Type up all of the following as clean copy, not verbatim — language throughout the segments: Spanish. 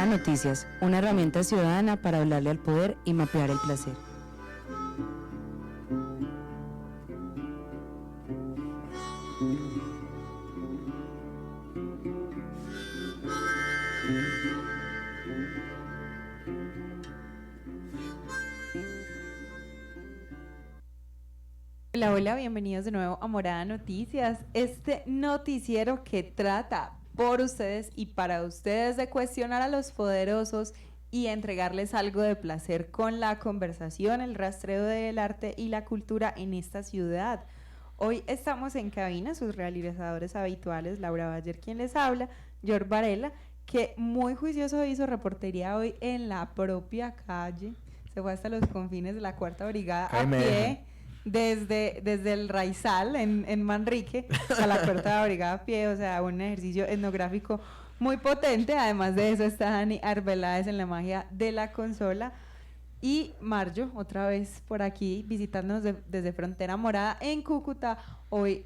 Noticias, una herramienta ciudadana para hablarle al poder y mapear el placer. Hola, hola, bienvenidos de nuevo a Morada Noticias, este noticiero que trata por ustedes y para ustedes de cuestionar a los poderosos y entregarles algo de placer con la conversación, el rastreo del arte y la cultura en esta ciudad. Hoy estamos en cabina, sus realizadores habituales, Laura Bayer quien les habla, George Varela, que muy juicioso hizo reportería hoy en la propia calle, se fue hasta los confines de la Cuarta Brigada a pie. Desde el Raizal en Manrique a la Cuarta Brigada a pie, o sea, un ejercicio etnográfico muy potente. Además de eso está Dani Arbeláez en la magia de la consola y Marjo otra vez por aquí visitándonos desde Frontera Morada en Cúcuta, hoy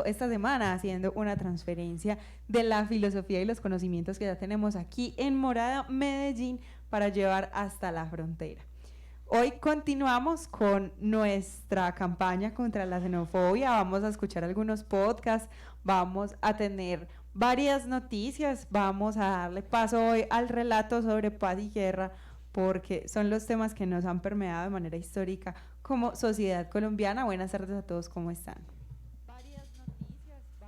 esta semana haciendo una transferencia de la filosofía y los conocimientos que ya tenemos aquí en Morada, Medellín, para llevar hasta la frontera. Hoy continuamos con nuestra campaña contra la xenofobia, vamos a escuchar algunos podcasts, vamos a tener varias noticias, vamos a darle paso hoy al relato sobre paz y guerra, porque son los temas que nos han permeado de manera histórica como sociedad colombiana. Buenas tardes a todos, ¿cómo están?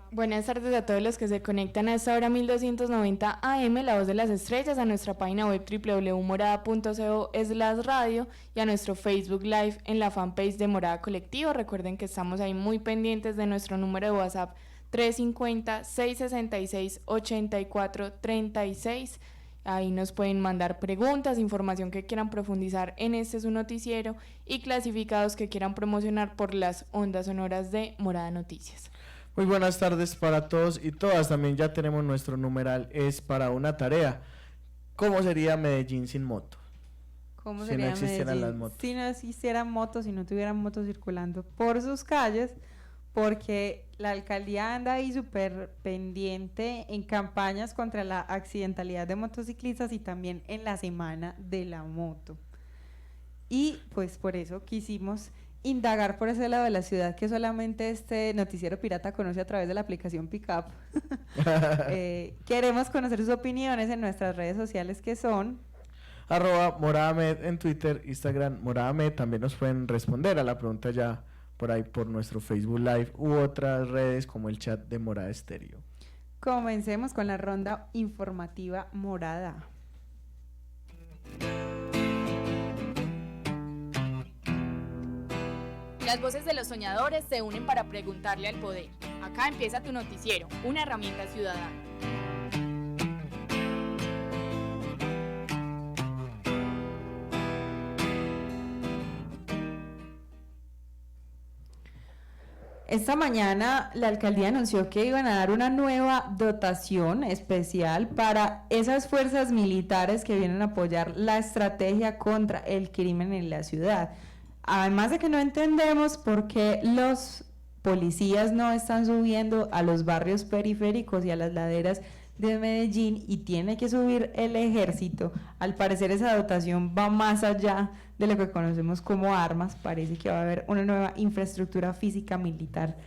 Buenas tardes a todos los que se conectan a esta hora 1290 AM, La Voz de las Estrellas, a nuestra página web www.morada.co/radio y a nuestro Facebook Live en la fanpage de Morada Colectivo. Recuerden que estamos ahí muy pendientes de nuestro número de WhatsApp 350-666-8436. Ahí nos pueden mandar preguntas, información que quieran profundizar en este su noticiero y clasificados que quieran promocionar por las ondas sonoras de Morada Noticias. Muy buenas tardes para todos y todas. También ya tenemos nuestro numeral, es para una tarea. ¿Cómo sería Medellín sin moto? ¿Cómo sería no existieran las motos? Si no existieran motos, si no tuvieran motos circulando por sus calles, porque la alcaldía anda ahí súper pendiente en campañas contra la accidentalidad de motociclistas y también en la semana de la moto. Y pues por eso quisimos indagar por ese lado de la ciudad que solamente este noticiero pirata conoce a través de la aplicación Pickup. Queremos conocer sus opiniones en nuestras redes sociales que son @moradamed en Twitter, Instagram moradamed. También nos pueden responder a la pregunta ya por ahí por nuestro Facebook Live u otras redes como el chat de Morada Estéreo. Comencemos con la ronda informativa morada. Las voces de los soñadores se unen para preguntarle al poder. Acá empieza tu noticiero, una herramienta ciudadana. Esta mañana la alcaldía anunció que iban a dar una nueva dotación especial para esas fuerzas militares que vienen a apoyar la estrategia contra el crimen en la ciudad. Además de que no entendemos por qué los policías no están subiendo a los barrios periféricos y a las laderas de Medellín y tiene que subir el ejército. Al parecer esa dotación va más allá de lo que conocemos como armas. Parece que va a haber una nueva infraestructura física militar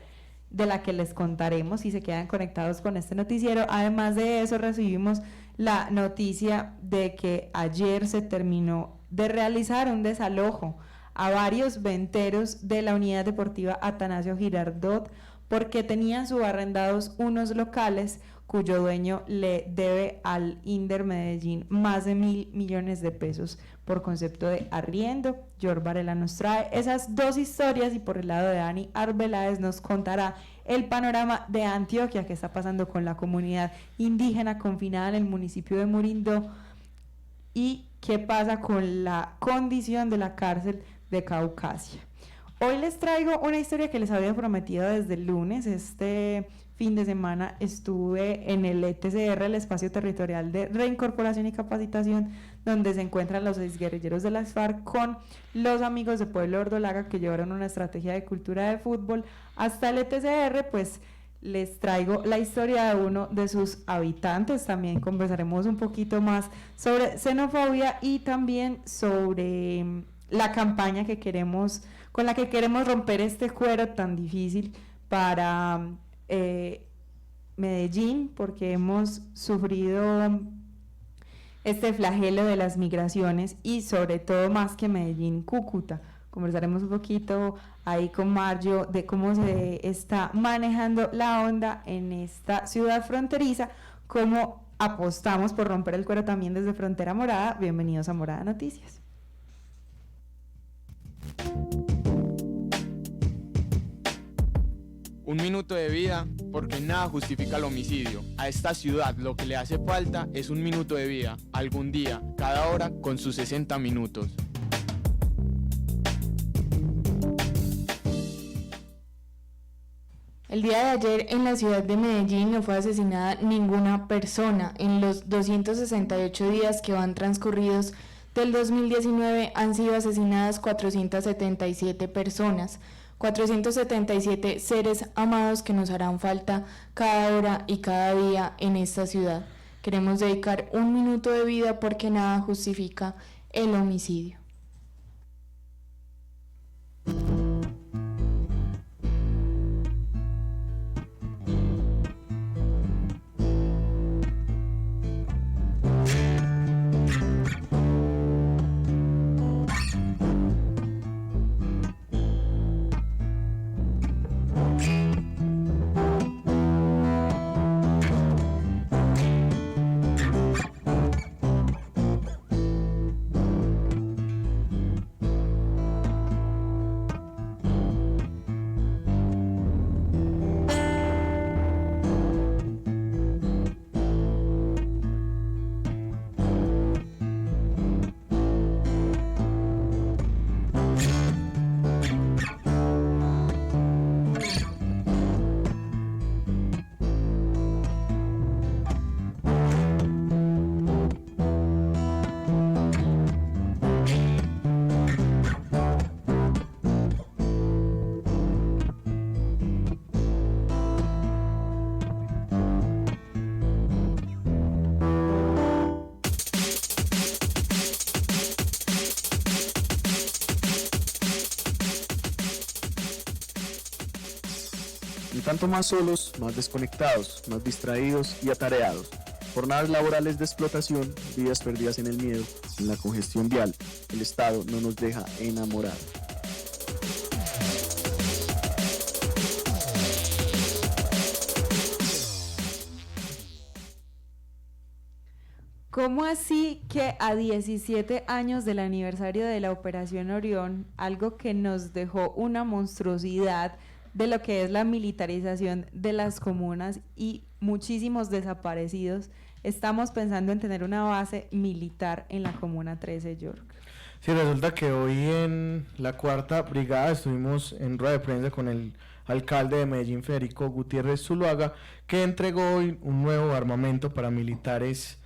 de la que les contaremos si se quedan conectados con este noticiero. Además de eso, recibimos la noticia de que ayer se terminó de realizar un desalojo a varios venteros de la unidad deportiva Atanasio Girardot porque tenían subarrendados unos locales cuyo dueño le debe al Inder Medellín más de 1.000 millones de pesos por concepto de arriendo. George Varela nos trae esas dos historias y por el lado de Dani Arbeláez nos contará el panorama de Antioquia, que está pasando con la comunidad indígena confinada en el municipio de Murindó y qué pasa con la condición de la cárcel de Caucasia. Hoy les traigo una historia que les había prometido desde el lunes. Este fin de semana estuve en el ETCR, el Espacio Territorial de Reincorporación y Capacitación, donde se encuentran los exguerrilleros de las FARC con los amigos de Pueblo Ordolaga que llevaron una estrategia de cultura de fútbol hasta el ETCR. Pues les traigo la historia de uno de sus habitantes. También conversaremos un poquito más sobre xenofobia y también sobre la campaña con la que queremos romper este cuero tan difícil para Medellín, porque hemos sufrido este flagelo de las migraciones y sobre todo más que Medellín, Cúcuta. Conversaremos un poquito ahí con Mario de cómo se está manejando la onda en esta ciudad fronteriza, cómo apostamos por romper el cuero también desde Frontera Morada. Bienvenidos a Morada Noticias. Un minuto de vida, porque nada justifica el homicidio. A esta ciudad lo que le hace falta es un minuto de vida, algún día, cada hora, con sus 60 minutos. El día de ayer en la ciudad de Medellín no fue asesinada ninguna persona. En los 268 días que van transcurridos del 2019 han sido asesinadas 477 personas. 477 seres amados que nos harán falta cada hora y cada día en esta ciudad. Queremos dedicar un minuto de vida porque nada justifica el homicidio. Un tanto más solos, más desconectados, más distraídos y atareados. Jornadas laborales de explotación, vidas perdidas en el miedo, en la congestión vial. El Estado no nos deja enamorar. ¿Cómo así que a 17 años del aniversario de la Operación Orión, algo que nos dejó una monstruosidad de lo que es la militarización de las comunas y muchísimos desaparecidos, estamos pensando en tener una base militar en la Comuna 13, York? Sí, resulta que hoy en la 4ª Brigada estuvimos en rueda de prensa con el alcalde de Medellín, Federico Gutiérrez Zuluaga, que entregó hoy un nuevo armamento para militares.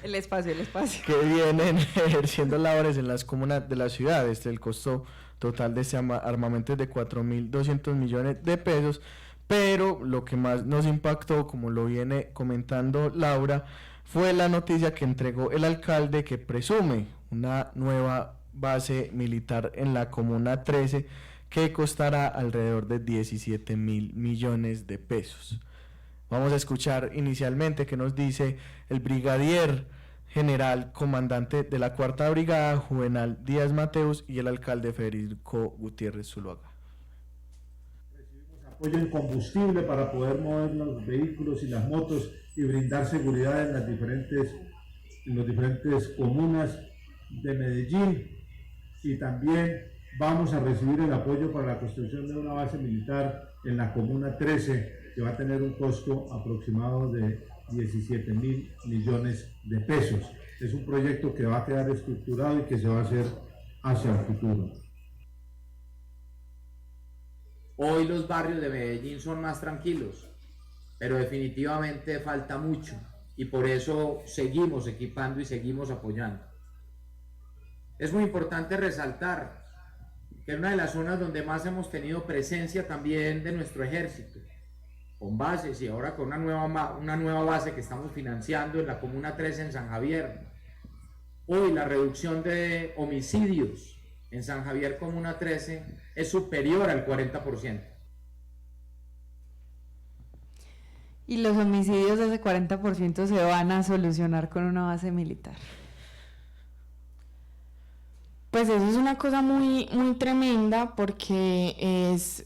El espacio. Que vienen ejerciendo labores en las comunas de la ciudad. El costo total de este armamento es de 4.200 millones de pesos, pero lo que más nos impactó, como lo viene comentando Laura, fue la noticia que entregó el alcalde, que presume una nueva base militar en la Comuna 13 que costará alrededor de 17.000 millones de pesos. Vamos a escuchar inicialmente qué nos dice el brigadier general comandante de la 4ª Brigada, Juvenal Díaz Mateus, y el alcalde Federico Gutiérrez Zuluaga. Recibimos apoyo en combustible para poder mover los vehículos y las motos y brindar seguridad en las diferentes comunas de Medellín, y también vamos a recibir el apoyo para la construcción de una base militar en la Comuna 13, que va a tener un costo aproximado de 17.000 millones de pesos. Es un proyecto que va a quedar estructurado y que se va a hacer hacia el futuro. Hoy los barrios de Medellín son más tranquilos, pero definitivamente falta mucho y por eso seguimos equipando y seguimos apoyando. Es muy importante resaltar que es una de las zonas donde más hemos tenido presencia también de nuestro ejército, con bases y ahora con una nueva base que estamos financiando en la Comuna 13 en San Javier. Hoy la reducción de homicidios en San Javier Comuna 13 es superior al 40%. Y los homicidios de ese 40% se van a solucionar con una base militar. Pues eso es una cosa muy, muy tremenda porque es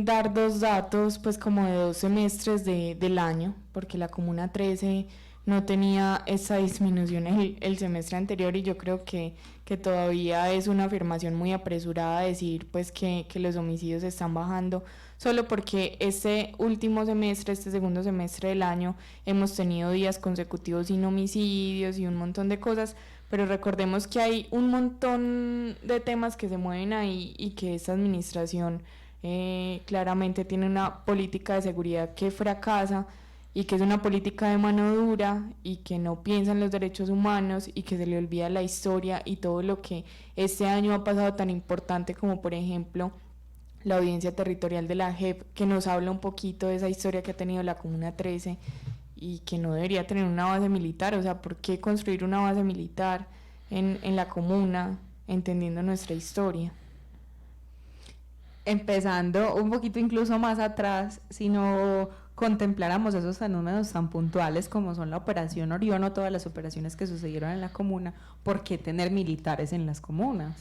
dar dos datos pues como de 2 semestres del año, porque la Comuna 13 no tenía esa disminución el semestre anterior y yo creo que todavía es una afirmación muy apresurada decir pues que los homicidios están bajando, solo porque este último semestre, este segundo semestre del año, hemos tenido días consecutivos sin homicidios y un montón de cosas, pero recordemos que hay un montón de temas que se mueven ahí y que esta administración claramente tiene una política de seguridad que fracasa y que es una política de mano dura y que no piensa en los derechos humanos y que se le olvida la historia y todo lo que este año ha pasado tan importante como por ejemplo la audiencia territorial de la JEP, que nos habla un poquito de esa historia que ha tenido la Comuna 13 y que no debería tener una base militar. O sea, ¿por qué construir una base militar en la comuna entendiendo nuestra historia? Empezando un poquito incluso más atrás, si no contempláramos esos fenómenos tan puntuales como son la Operación Orión o todas las operaciones que sucedieron en la comuna, ¿por qué tener militares en las comunas?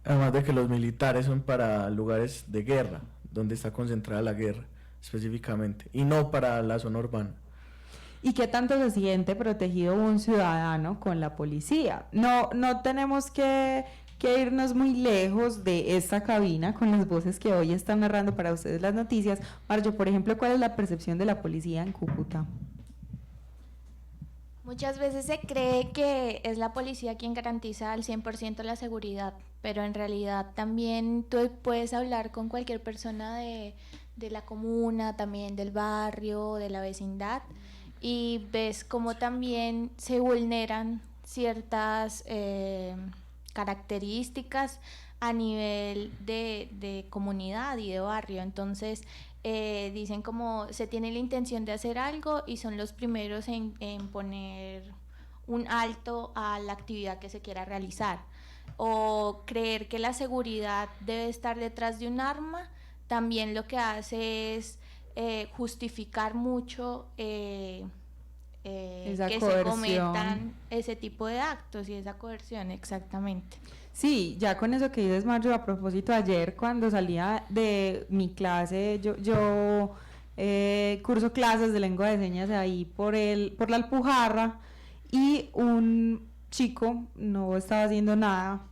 Además de que los militares son para lugares de guerra, donde está concentrada la guerra específicamente, y no para la zona urbana. ¿Y qué tanto se siente protegido un ciudadano con la policía? No tenemos que irnos muy lejos de esta cabina con las voces que hoy están narrando para ustedes las noticias. Marjo, por ejemplo, ¿cuál es la percepción de la policía en Cúcuta? Muchas veces se cree que es la policía quien garantiza al 100% la seguridad, pero en realidad también tú puedes hablar con cualquier persona de la comuna, también del barrio, de la vecindad, y ves cómo también se vulneran ciertas características a nivel de comunidad y de barrio. Entonces dicen como se tiene la intención de hacer algo y son los primeros en poner un alto a la actividad que se quiera realizar, o creer que la seguridad debe estar detrás de un arma. También lo que hace es justificar mucho que se cometan ese tipo de actos y esa coerción, exactamente. Sí, ya con eso que dices, Marjo, a propósito, ayer cuando salía de mi clase, yo curso clases de lengua de señas ahí por la Alpujarra, y un chico no estaba haciendo nada,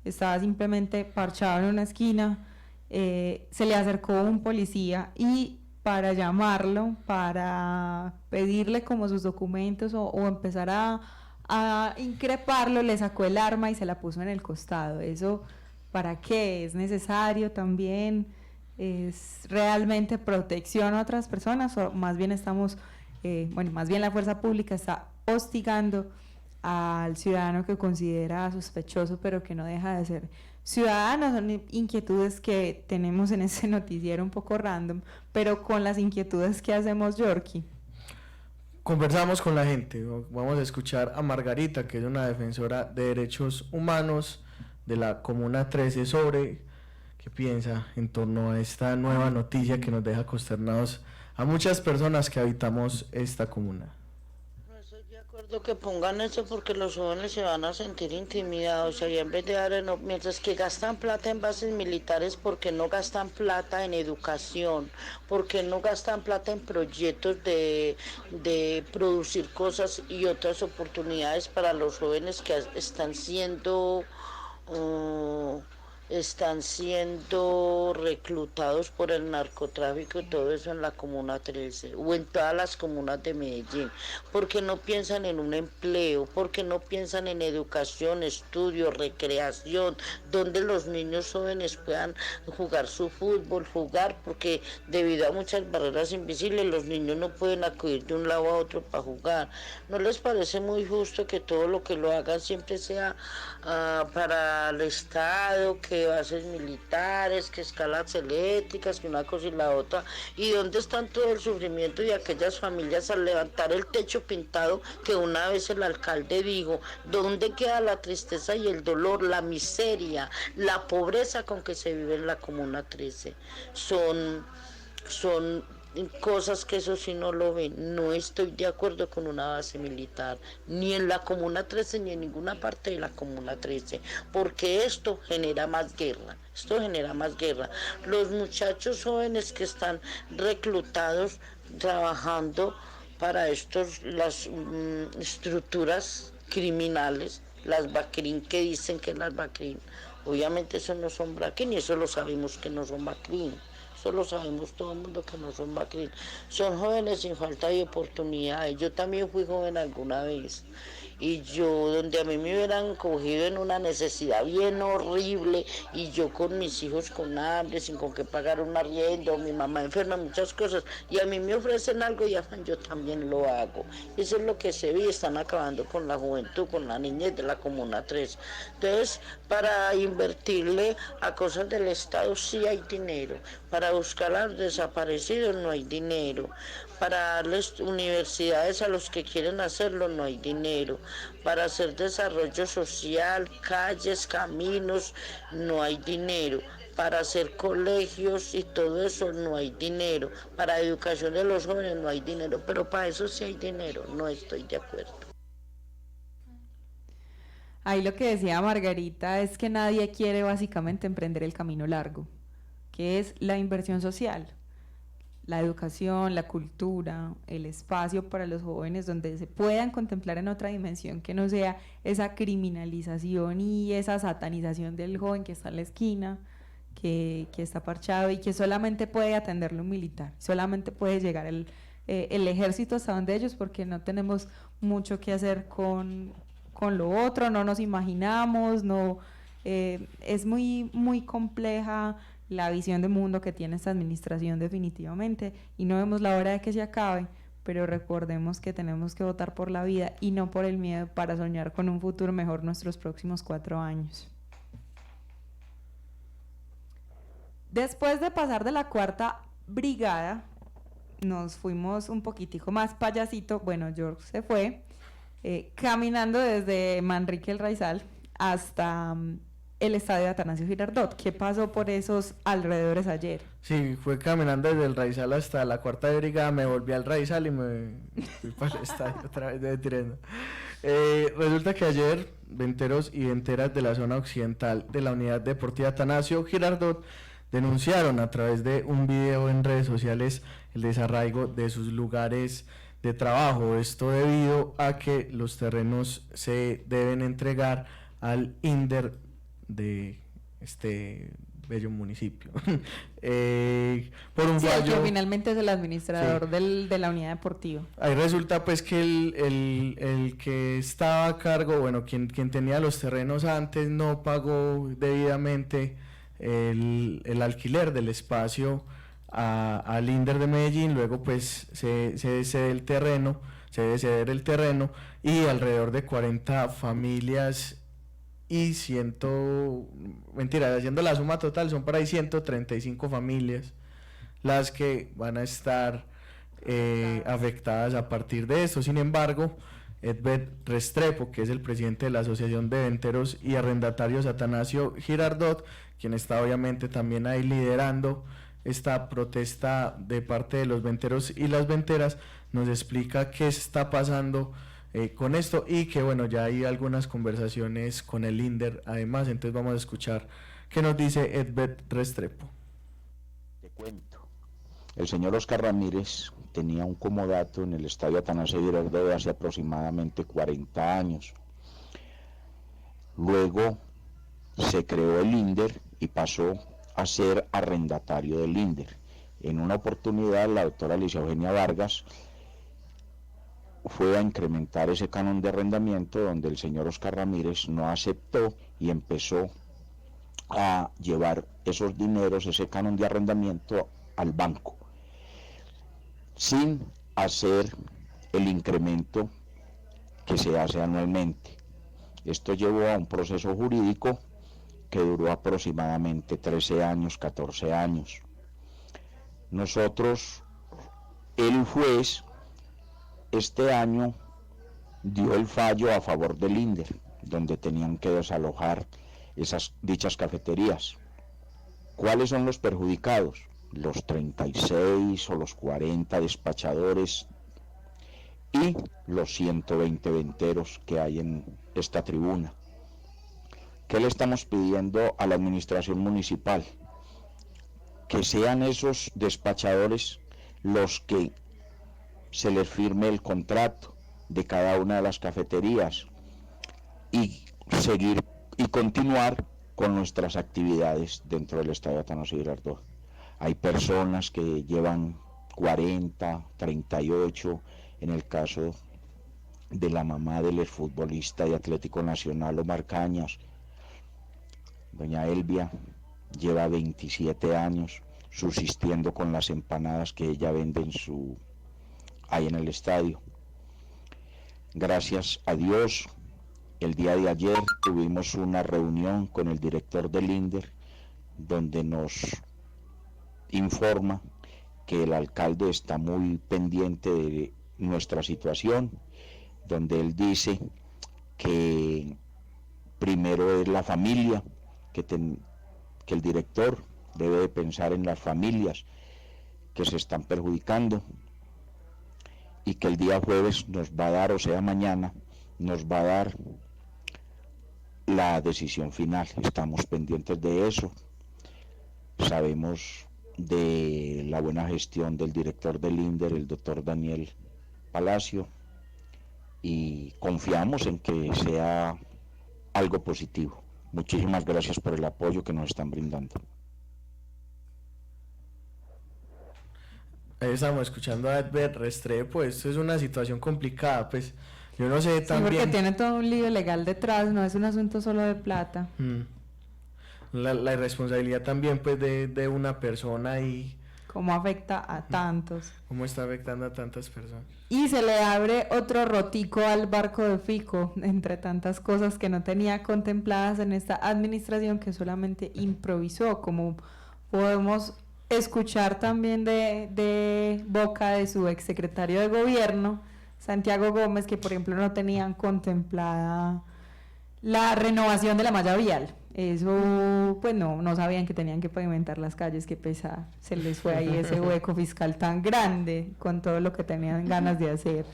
estaba simplemente parchado en una esquina, se le acercó un policía y para llamarlo, para pedirle como sus documentos o empezar a increparlo, le sacó el arma y se la puso en el costado. ¿Eso para qué? ¿Es necesario también? ¿Es realmente protección a otras personas? O más bien más bien la fuerza pública está hostigando al ciudadano que considera sospechoso, pero que no deja de ser ciudadano. Son inquietudes que tenemos en ese noticiero un poco random, pero con las inquietudes que hacemos, Yorkie. Conversamos con la gente, vamos a escuchar a Margarita, que es una defensora de derechos humanos de la Comuna 13, sobre qué piensa en torno a esta nueva noticia que nos deja consternados a muchas personas que habitamos esta comuna. No estoy de acuerdo que pongan eso porque los jóvenes se van a sentir intimidados, y en vez de mientras que gastan plata en bases militares, ¿por qué no gastan plata en educación? ¿Por qué no gastan plata en proyectos de producir cosas y otras oportunidades para los jóvenes que están siendo reclutados por el narcotráfico y todo eso en la Comuna 13 o en todas las comunas de Medellín? Porque no piensan en un empleo, porque no piensan en educación, estudio, recreación, donde los niños jóvenes puedan jugar su fútbol, porque debido a muchas barreras invisibles los niños no pueden acudir de un lado a otro para jugar. ¿No les parece muy justo que todo lo que lo hagan siempre sea para el Estado, que que bases militares, que escalas eléctricas, que una cosa y la otra. ¿Y dónde están todo el sufrimiento de aquellas familias al levantar el techo pintado que una vez el alcalde dijo? ¿Dónde queda la tristeza y el dolor, la miseria, la pobreza con que se vive en la Comuna 13? Son cosas que eso sí no lo ven. No estoy de acuerdo con una base militar, ni en la Comuna 13, ni en ninguna parte de la Comuna 13, porque esto genera más guerra, Los muchachos jóvenes que están reclutados trabajando para las estructuras criminales, las BACRIM, que dicen que las BACRIM, obviamente eso no son BACRIM, y eso lo sabemos que no son BACRIM. Eso lo sabemos todo el mundo que no son BACRIM. Son jóvenes sin falta de oportunidades. Yo también fui joven alguna vez. Y yo, donde a mí me hubieran cogido en una necesidad bien horrible, y yo con mis hijos con hambre, sin con qué pagar un arriendo, mi mamá enferma, muchas cosas, y a mí me ofrecen algo y yo también lo hago. Eso es lo que se ve, están acabando con la juventud, con la niñez de la Comuna 3. Entonces, para invertirle a cosas del Estado sí hay dinero, para buscar a los desaparecidos no hay dinero, para darles universidades a los que quieren hacerlo no hay dinero, para hacer desarrollo social, calles, caminos, no hay dinero, para hacer colegios y todo eso no hay dinero, para educación de los jóvenes no hay dinero, pero para eso sí hay dinero, no estoy de acuerdo. Ahí lo que decía Margarita es que nadie quiere básicamente emprender el camino largo, que es la inversión social, la educación, la cultura, el espacio para los jóvenes donde se puedan contemplar en otra dimensión que no sea esa criminalización y esa satanización del joven que está en la esquina, que está parchado y que solamente puede atenderlo un militar, solamente puede llegar el ejército hasta donde ellos, porque no tenemos mucho que hacer con lo otro, no nos imaginamos, es muy compleja la visión de mundo que tiene esta administración definitivamente, y no vemos la hora de que se acabe, pero recordemos que tenemos que votar por la vida y no por el miedo, para soñar con un futuro mejor nuestros próximos 4 años. Después de pasar de la 4ª brigada, nos fuimos un poquitico más payasito, bueno, George se fue, caminando desde Manrique el Raizal hasta el estadio Atanasio Girardot. ¿Qué pasó por esos alrededores ayer? Sí, fue caminando desde el Raizal hasta la 4ª brigada, me volví al Raizal y me fui para el estadio otra vez de tirando. Resulta que ayer venteros y venteras de la zona occidental de la Unidad Deportiva Atanasio Girardot denunciaron a través de un video en redes sociales el desarraigo de sus lugares de trabajo. Esto debido a que los terrenos se deben entregar al INDER de este bello municipio. Por un fallo, que finalmente es el administrador de la unidad deportiva. Ahí resulta pues que el que estaba a cargo, bueno, quien tenía los terrenos antes no pagó debidamente el alquiler del espacio al INDER de Medellín. Luego pues se debe ceder el terreno y alrededor de 40 familias y haciendo la suma total son por ahí 135 familias las que van a estar afectadas a partir de esto. Sin embargo, Edbert Restrepo, que es el presidente de la Asociación de Venteros y Arrendatarios Atanasio Girardot, quien está obviamente también ahí liderando esta protesta de parte de los venteros y las venteras, nos explica qué está pasando con esto y que bueno, ya hay algunas conversaciones con el INDER además. Entonces vamos a escuchar qué nos dice Edbert Restrepo. Te cuento, el señor Oscar Ramírez tenía un comodato en el estadio Atanasio Girardot hace aproximadamente 40 años. Luego se creó el INDER y pasó a ser arrendatario del INDER. En una oportunidad la doctora Alicia Eugenia Vargas fue a incrementar ese canon de arrendamiento, donde el señor Oscar Ramírez no aceptó y empezó a llevar esos dineros, ese canon de arrendamiento, al banco, sin hacer el incremento que se hace anualmente. Esto llevó a un proceso jurídico que duró aproximadamente 13 años, 14 años. Nosotros, el juez, este año dio el fallo a favor del INDER, donde tenían que desalojar dichas cafeterías. ¿Cuáles son los perjudicados? Los 36 o los 40 despachadores y los 120 venteros que hay en esta tribuna. ¿Qué le estamos pidiendo a la administración municipal? Que sean esos despachadores los que se les firme el contrato de cada una de las cafeterías y seguir y continuar con nuestras actividades dentro del Estadio Atanasio Girardot. Hay personas que llevan 40, 38, en el caso de la mamá del exfutbolista de Atlético Nacional Omar Cañas, doña Elvia, lleva 27 años subsistiendo con las empanadas que ella vende ahí en el estadio. Gracias a Dios, el día de ayer tuvimos una reunión con el director del INDER, donde nos informa que el alcalde está muy pendiente de nuestra situación, donde él dice que primero es la familia, que el director debe de pensar en las familias que se están perjudicando, y que el día jueves nos va a dar, o sea mañana, nos va a dar la decisión final. Estamos pendientes de eso. Sabemos de la buena gestión del director del INDER, el doctor Daniel Palacio, y confiamos en que sea algo positivo. Muchísimas gracias por el apoyo que nos están brindando. Ahí estamos escuchando a Edbert Restrepo. Esto es una situación complicada, pues yo no sé también... Sí, porque tiene todo un lío legal detrás, no es un asunto solo de plata. La irresponsabilidad también, pues, de una persona y... Cómo afecta a tantos. Cómo está afectando a tantas personas. Y se le abre otro rotico al barco de Fico, entre tantas cosas que no tenía contempladas en esta administración, que solamente improvisó, como podemos escuchar también de boca de su exsecretario de gobierno, Santiago Gómez, que por ejemplo no tenían contemplada la renovación de la malla vial. Eso, pues no sabían que tenían que pavimentar las calles, qué pesar. Se les fue ahí ese hueco fiscal tan grande con todo lo que tenían ganas de hacer.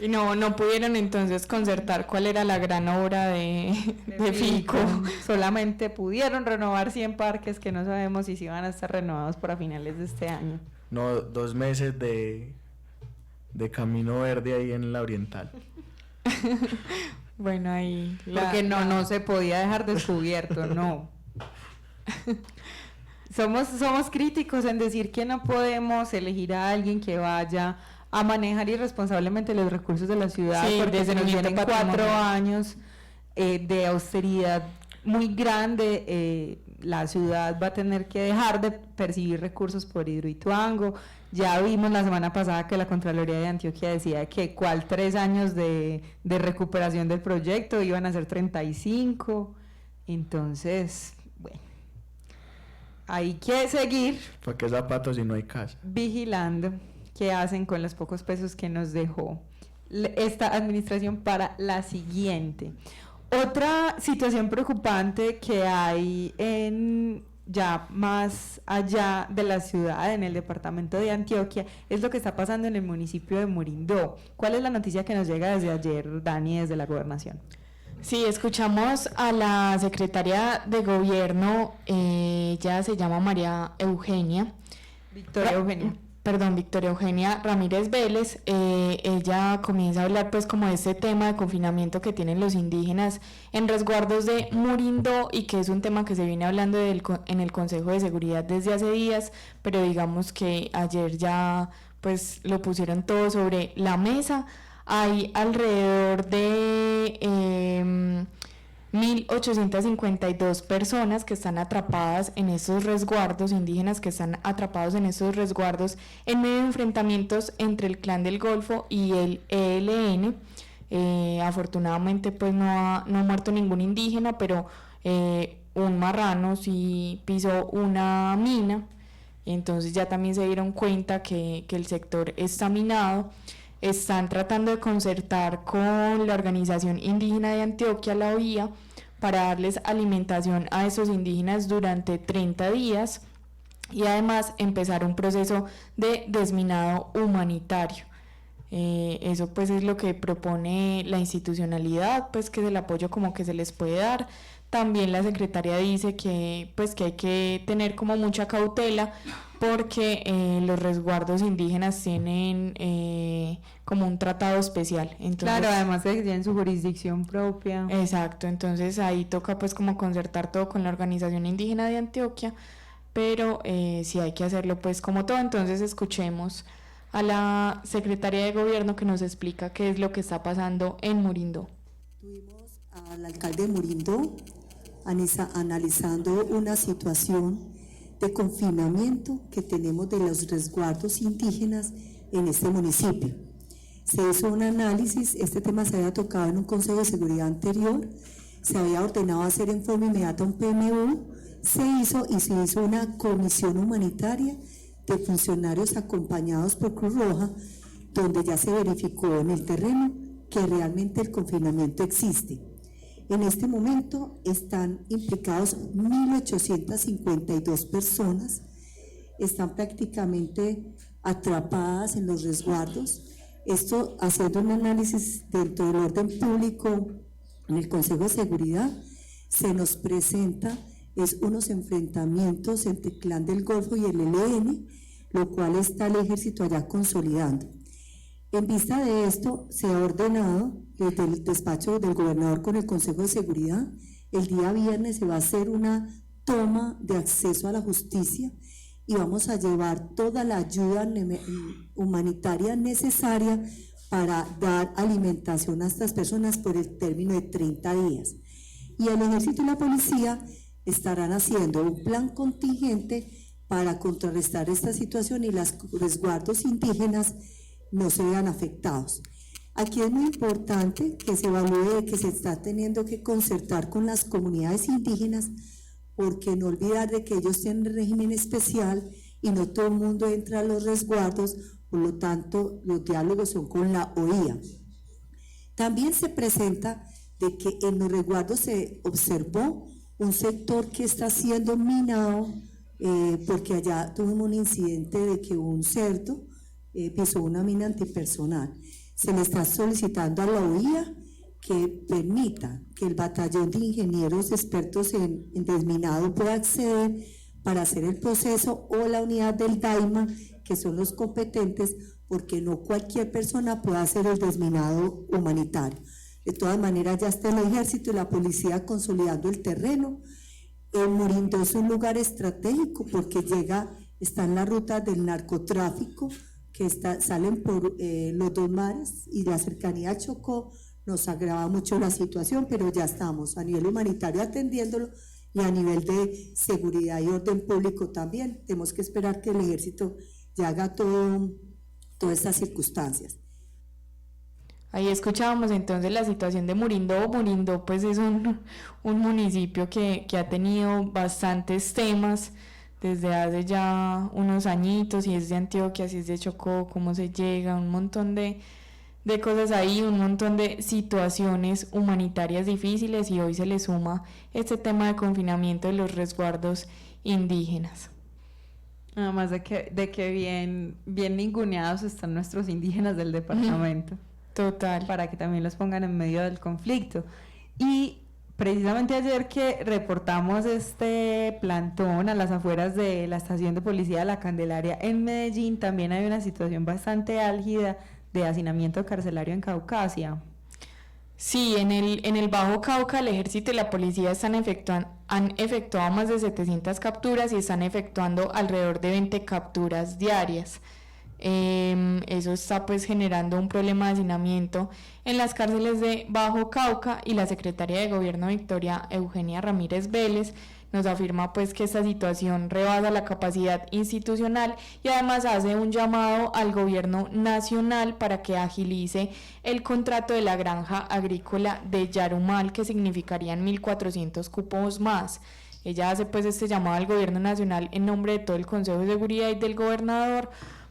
Y no pudieron entonces concertar cuál era la gran obra de Fico. Solamente pudieron renovar 100 parques que no sabemos si van a estar renovados para finales de este año. No, 2 meses de camino verde ahí en la Oriental. Bueno, ahí... Porque no se podía dejar descubierto, no. Somos críticos en decir que no podemos elegir a alguien que vaya a manejar irresponsablemente los recursos de la ciudad, sí, porque se nos vienen 4 años de austeridad muy grande. La ciudad va a tener que dejar de percibir recursos por Hidroituango. Ya vimos la semana pasada que la Contraloría de Antioquia decía que 3 años de recuperación del proyecto iban a ser 35. Entonces, bueno, hay que seguir. ¿Para qué zapatos si no hay casa? Vigilando qué hacen con los pocos pesos que nos dejó esta administración para la siguiente. Otra situación preocupante que hay ya más allá de la ciudad, en el departamento de Antioquia, es lo que está pasando en el municipio de Morindó. ¿Cuál es la noticia que nos llega desde ayer, Dani, desde la gobernación? Sí, escuchamos a la secretaria de gobierno, ella se llama María Eugenia. Victoria Eugenia Ramírez Vélez. Ella comienza a hablar pues como de este tema de confinamiento que tienen los indígenas en resguardos de Morindó, y que es un tema que se viene hablando en el Consejo de Seguridad desde hace días, pero digamos que ayer ya pues lo pusieron todo sobre la mesa. Hay alrededor de 1.852 personas que están atrapadas en estos resguardos, indígenas que están atrapados en estos resguardos en medio de enfrentamientos entre el Clan del Golfo y el ELN. Afortunadamente pues no ha muerto ningún indígena, pero un marrano sí pisó una mina, entonces ya también se dieron cuenta que el sector está minado. Están tratando de concertar con la Organización Indígena de Antioquia, la OIA, para darles alimentación a esos indígenas durante 30 días y además empezar un proceso de desminado humanitario. Eso pues es lo que propone la institucionalidad, pues que es el apoyo como que se les puede dar. También la secretaria dice que pues que hay que tener como mucha cautela porque los resguardos indígenas tienen como un tratado especial. Entonces, claro, además de que tienen su jurisdicción propia. Exacto, entonces ahí toca pues como concertar todo con la Organización Indígena de Antioquia, pero sí hay que hacerlo pues como todo. Entonces escuchemos a la secretaria de Gobierno que nos explica qué es lo que está pasando en Murindó. Tuvimos al alcalde de Murindó analizando una situación de confinamiento que tenemos de los resguardos indígenas en este municipio. Se hizo un análisis, este tema se había tocado en un Consejo de Seguridad anterior, se había ordenado hacer en forma inmediata un PMU, se hizo una comisión humanitaria de funcionarios acompañados por Cruz Roja, donde ya se verificó en el terreno que realmente el confinamiento existe. En este momento están implicados 1.852 personas, están prácticamente atrapadas en los resguardos. Esto, haciendo un análisis dentro del orden público en el Consejo de Seguridad, se nos presenta unos enfrentamientos entre el Clan del Golfo y el ELN, lo cual está el ejército allá consolidando. En vista de esto, se ha ordenado desde el despacho del gobernador con el Consejo de Seguridad, el día viernes se va a hacer una toma de acceso a la justicia y vamos a llevar toda la ayuda humanitaria necesaria para dar alimentación a estas personas por el término de 30 días. Y el ejército y la policía estarán haciendo un plan contingente para contrarrestar esta situación y los resguardos indígenas no se vean afectados. Aquí es muy importante que se evalúe que se está teniendo que concertar con las comunidades indígenas, porque no olvidar de que ellos tienen régimen especial y no todo el mundo entra a los resguardos, por lo tanto los diálogos son con la OIA. También se presenta de que en los resguardos se observó un sector que está siendo minado, porque allá tuvimos un incidente de que un cerdo pisó una mina antipersonal. Se le está solicitando a la OIA que permita que el batallón de ingenieros expertos en desminado pueda acceder para hacer el proceso, o la unidad del DAIMA, que son los competentes, porque no cualquier persona puede hacer el desminado humanitario. De todas maneras, ya está el ejército y la policía consolidando el terreno. El Murindó es un lugar estratégico porque está en la ruta del narcotráfico, que salen por los dos mares, y la cercanía a Chocó nos agrava mucho la situación, pero ya estamos a nivel humanitario atendiéndolo y a nivel de seguridad y orden público también. Tenemos que esperar que el ejército ya haga todas estas circunstancias. Ahí escuchábamos entonces la situación de Murindó. Murindó pues es un municipio que ha tenido bastantes temas desde hace ya unos añitos, si es de Antioquia, si es de Chocó, cómo se llega, un montón de cosas ahí, un montón de situaciones humanitarias difíciles, y hoy se le suma este tema de confinamiento de los resguardos indígenas. Además de que bien ninguneados están nuestros indígenas del departamento. Total. Para que también los pongan en medio del conflicto. Y precisamente ayer que reportamos este plantón a las afueras de la estación de policía de La Candelaria en Medellín, también hay una situación bastante álgida de hacinamiento carcelario en Caucasia. Sí, en el Bajo Cauca el ejército y la policía han efectuado más de 700 capturas y están efectuando alrededor de 20 capturas diarias. Eso está pues generando un problema de hacinamiento en las cárceles de Bajo Cauca, y la secretaria de Gobierno Victoria Eugenia Ramírez Vélez nos afirma pues que esta situación rebasa la capacidad institucional y además hace un llamado al gobierno nacional para que agilice el contrato de la granja agrícola de Yarumal, que significarían 1.400 cupos más. Ella hace pues este llamado al gobierno nacional en nombre de todo el Consejo de Seguridad y del gobernador,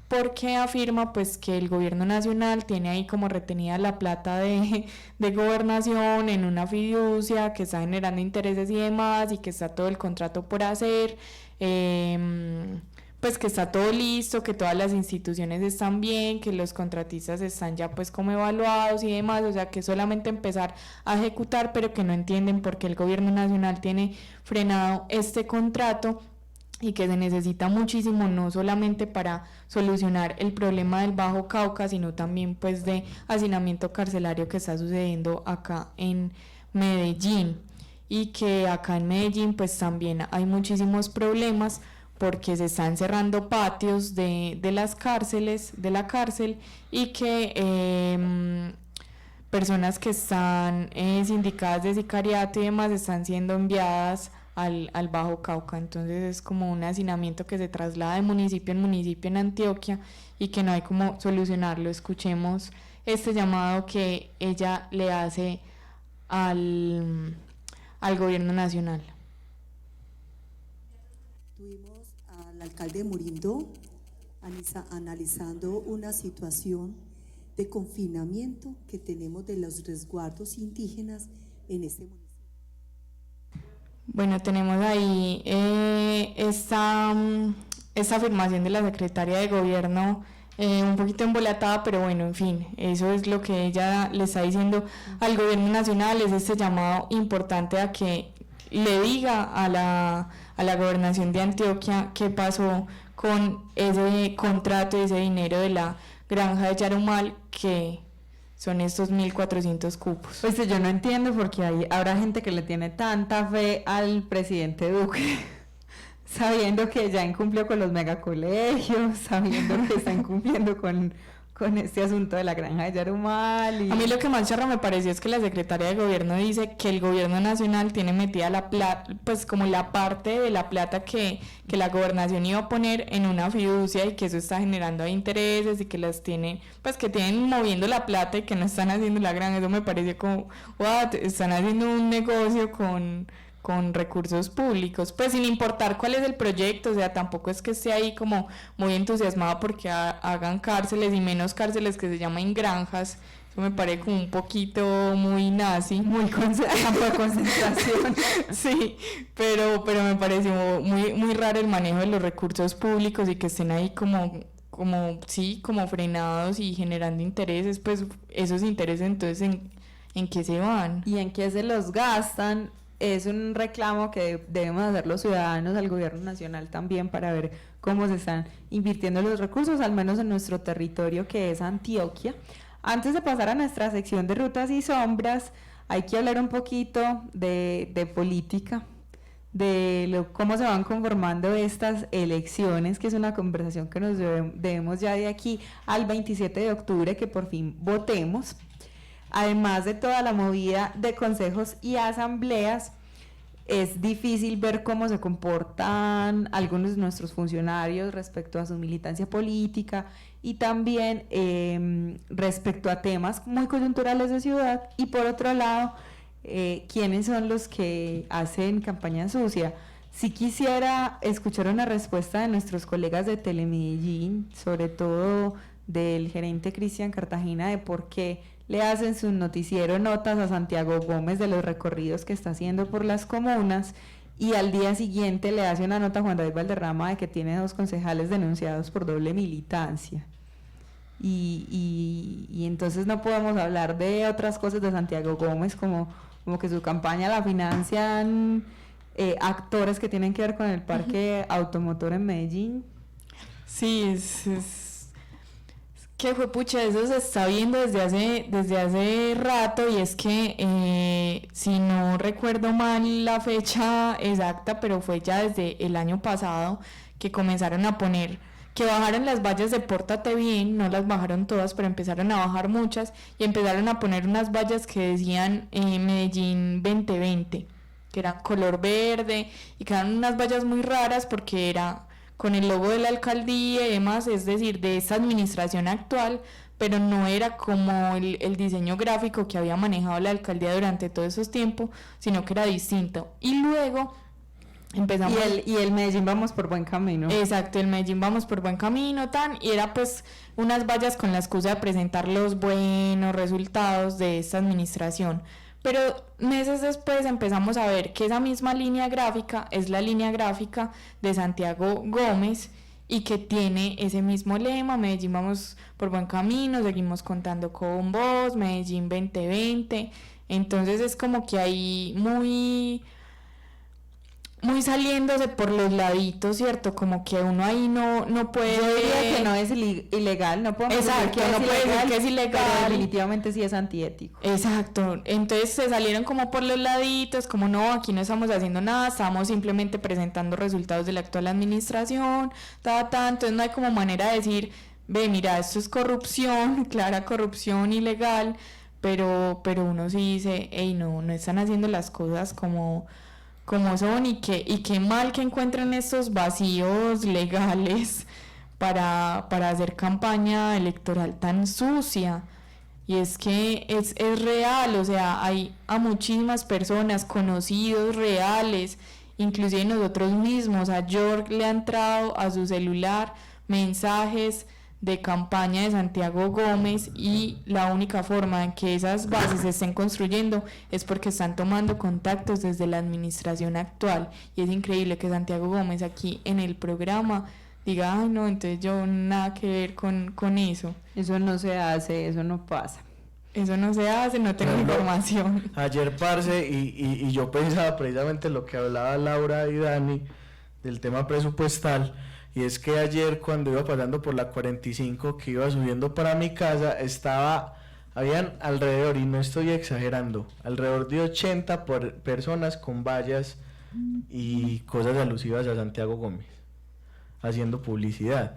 porque afirma pues que el gobierno nacional tiene ahí como retenida la plata de gobernación en una fiducia que está generando intereses y demás, y que está todo el contrato por hacer, pues que está todo listo, que todas las instituciones están bien, que los contratistas están ya pues como evaluados y demás, o sea que solamente empezar a ejecutar, pero que no entienden por qué el gobierno nacional tiene frenado este contrato, y que se necesita muchísimo, no solamente para solucionar el problema del Bajo Cauca, sino también pues de hacinamiento carcelario que está sucediendo acá en Medellín, y que acá en Medellín pues también hay muchísimos problemas porque se están cerrando patios de las cárceles, de la cárcel, y que personas que están sindicadas de sicariato y demás están siendo enviadas al Bajo Cauca. Entonces es como un hacinamiento que se traslada de municipio en municipio en Antioquia y que no hay cómo solucionarlo. Escuchemos este llamado que ella le hace al gobierno nacional. Tuvimos al alcalde Murindo analizando una situación de confinamiento que tenemos de los resguardos indígenas en este municipio. Bueno, tenemos ahí esta afirmación de la secretaria de Gobierno, un poquito embolatada, pero bueno, en fin, eso es lo que ella le está diciendo al gobierno nacional, es este llamado importante a que le diga a la gobernación de Antioquia qué pasó con ese contrato y ese dinero de la granja de Yarumal, que son estos 1.400 cupos. Pues yo no entiendo por qué habrá gente que le tiene tanta fe al presidente Duque, sabiendo que ya incumplió con los megacolegios, sabiendo que está incumpliendo con este asunto de la granja de Yarumal. A mí lo que más charro me pareció es que la secretaria de Gobierno dice que el gobierno nacional tiene metida la plata, pues como la parte de la plata que la gobernación iba a poner en una fiducia, y que eso está generando intereses y que las tienen, pues que tienen moviendo la plata y que no están haciendo la granja. Eso me pareció como, what, están haciendo un negocio con recursos públicos, pues sin importar cuál es el proyecto, o sea, tampoco es que esté ahí como muy entusiasmado porque hagan cárceles, y menos cárceles que se llaman granjas. Eso me parece como un poquito muy nazi, muy campo de concentración. Sí, pero me pareció muy raro el manejo de los recursos públicos y que estén ahí como frenados y generando intereses. Pues esos intereses, entonces, ¿en qué se van? ¿Y en qué se los gastan? Es un reclamo que debemos hacer los ciudadanos al gobierno nacional también, para ver cómo se están invirtiendo los recursos, al menos en nuestro territorio, que es Antioquia. Antes de pasar a nuestra sección de rutas y sombras, hay que hablar un poquito de política, de cómo se van conformando estas elecciones, que es una conversación que nos debemos ya de aquí al 27 de octubre, que por fin votemos. Además de toda la movida de consejos y asambleas, es difícil ver cómo se comportan algunos de nuestros funcionarios respecto a su militancia política, y también respecto a temas muy coyunturales de ciudad. Y por otro lado, ¿quiénes son los que hacen campaña sucia? Sí quisiera escuchar una respuesta de nuestros colegas de Telemedellín, sobre todo del gerente Cristian Cartagena, de por qué le hacen su noticiero notas a Santiago Gómez de los recorridos que está haciendo por las comunas, y al día siguiente le hace una nota a Juan David Valderrama de que tiene 2 concejales denunciados por doble militancia. Y entonces no podemos hablar de otras cosas de Santiago Gómez, como que su campaña la financian actores que tienen que ver con el parque automotor en Medellín. Sí, es que fue pucha, eso se está viendo desde hace rato, y es que si no recuerdo mal la fecha exacta, pero fue ya desde el año pasado que comenzaron a poner que bajaron las vallas de Pórtate Bien, no las bajaron todas, pero empezaron a bajar muchas y empezaron a poner unas vallas que decían Medellín 2020, que eran color verde y que eran unas vallas muy raras porque era con el logo de la alcaldía y demás, es decir, de esta administración actual, pero no era como el diseño gráfico que había manejado la alcaldía durante todos esos tiempos, sino que era distinto. Y luego empezamos... Y el Medellín vamos por buen camino. Exacto, el Medellín vamos por buen camino, y era pues unas vallas con la excusa de presentar los buenos resultados de esta administración. Pero meses después empezamos a ver que esa misma línea gráfica es la línea gráfica de Santiago Gómez y que tiene ese mismo lema: Medellín vamos por buen camino, seguimos contando con vos, Medellín 2020. Entonces es como que ahí muy saliéndose por los laditos, ¿cierto? Como que uno ahí no puede... Yo diría que no es ilegal, no podemos decir que no puede decir que es ilegal, pero definitivamente sí es antiético. Exacto, entonces se salieron como por los laditos, como no, aquí no estamos haciendo nada, estamos simplemente presentando resultados de la actual administración, entonces no hay como manera de decir, ve, mira, esto es corrupción, clara corrupción ilegal, pero uno sí dice, hey, no están haciendo las cosas como son, y qué mal que encuentren estos vacíos legales para hacer campaña electoral tan sucia. Y es que es real, o sea, hay a muchísimas personas, conocidos reales, inclusive nosotros mismos, a York le ha entrado a su celular mensajes de campaña de Santiago Gómez, y la única forma en que esas bases se estén construyendo es porque están tomando contactos desde la administración actual. Y es increíble que Santiago Gómez aquí en el programa diga, ay no, entonces yo nada que ver con eso. Eso no se hace, eso no pasa. Eso no se hace, no tengo información. Ayer, parce, y yo pensaba precisamente lo que hablaba Laura y Dani del tema presupuestal. Y es que ayer, cuando iba pasando por la 45, que iba subiendo para mi casa, habían alrededor, y no estoy exagerando, alrededor de 80 personas con vallas y cosas alusivas a Santiago Gómez, haciendo publicidad.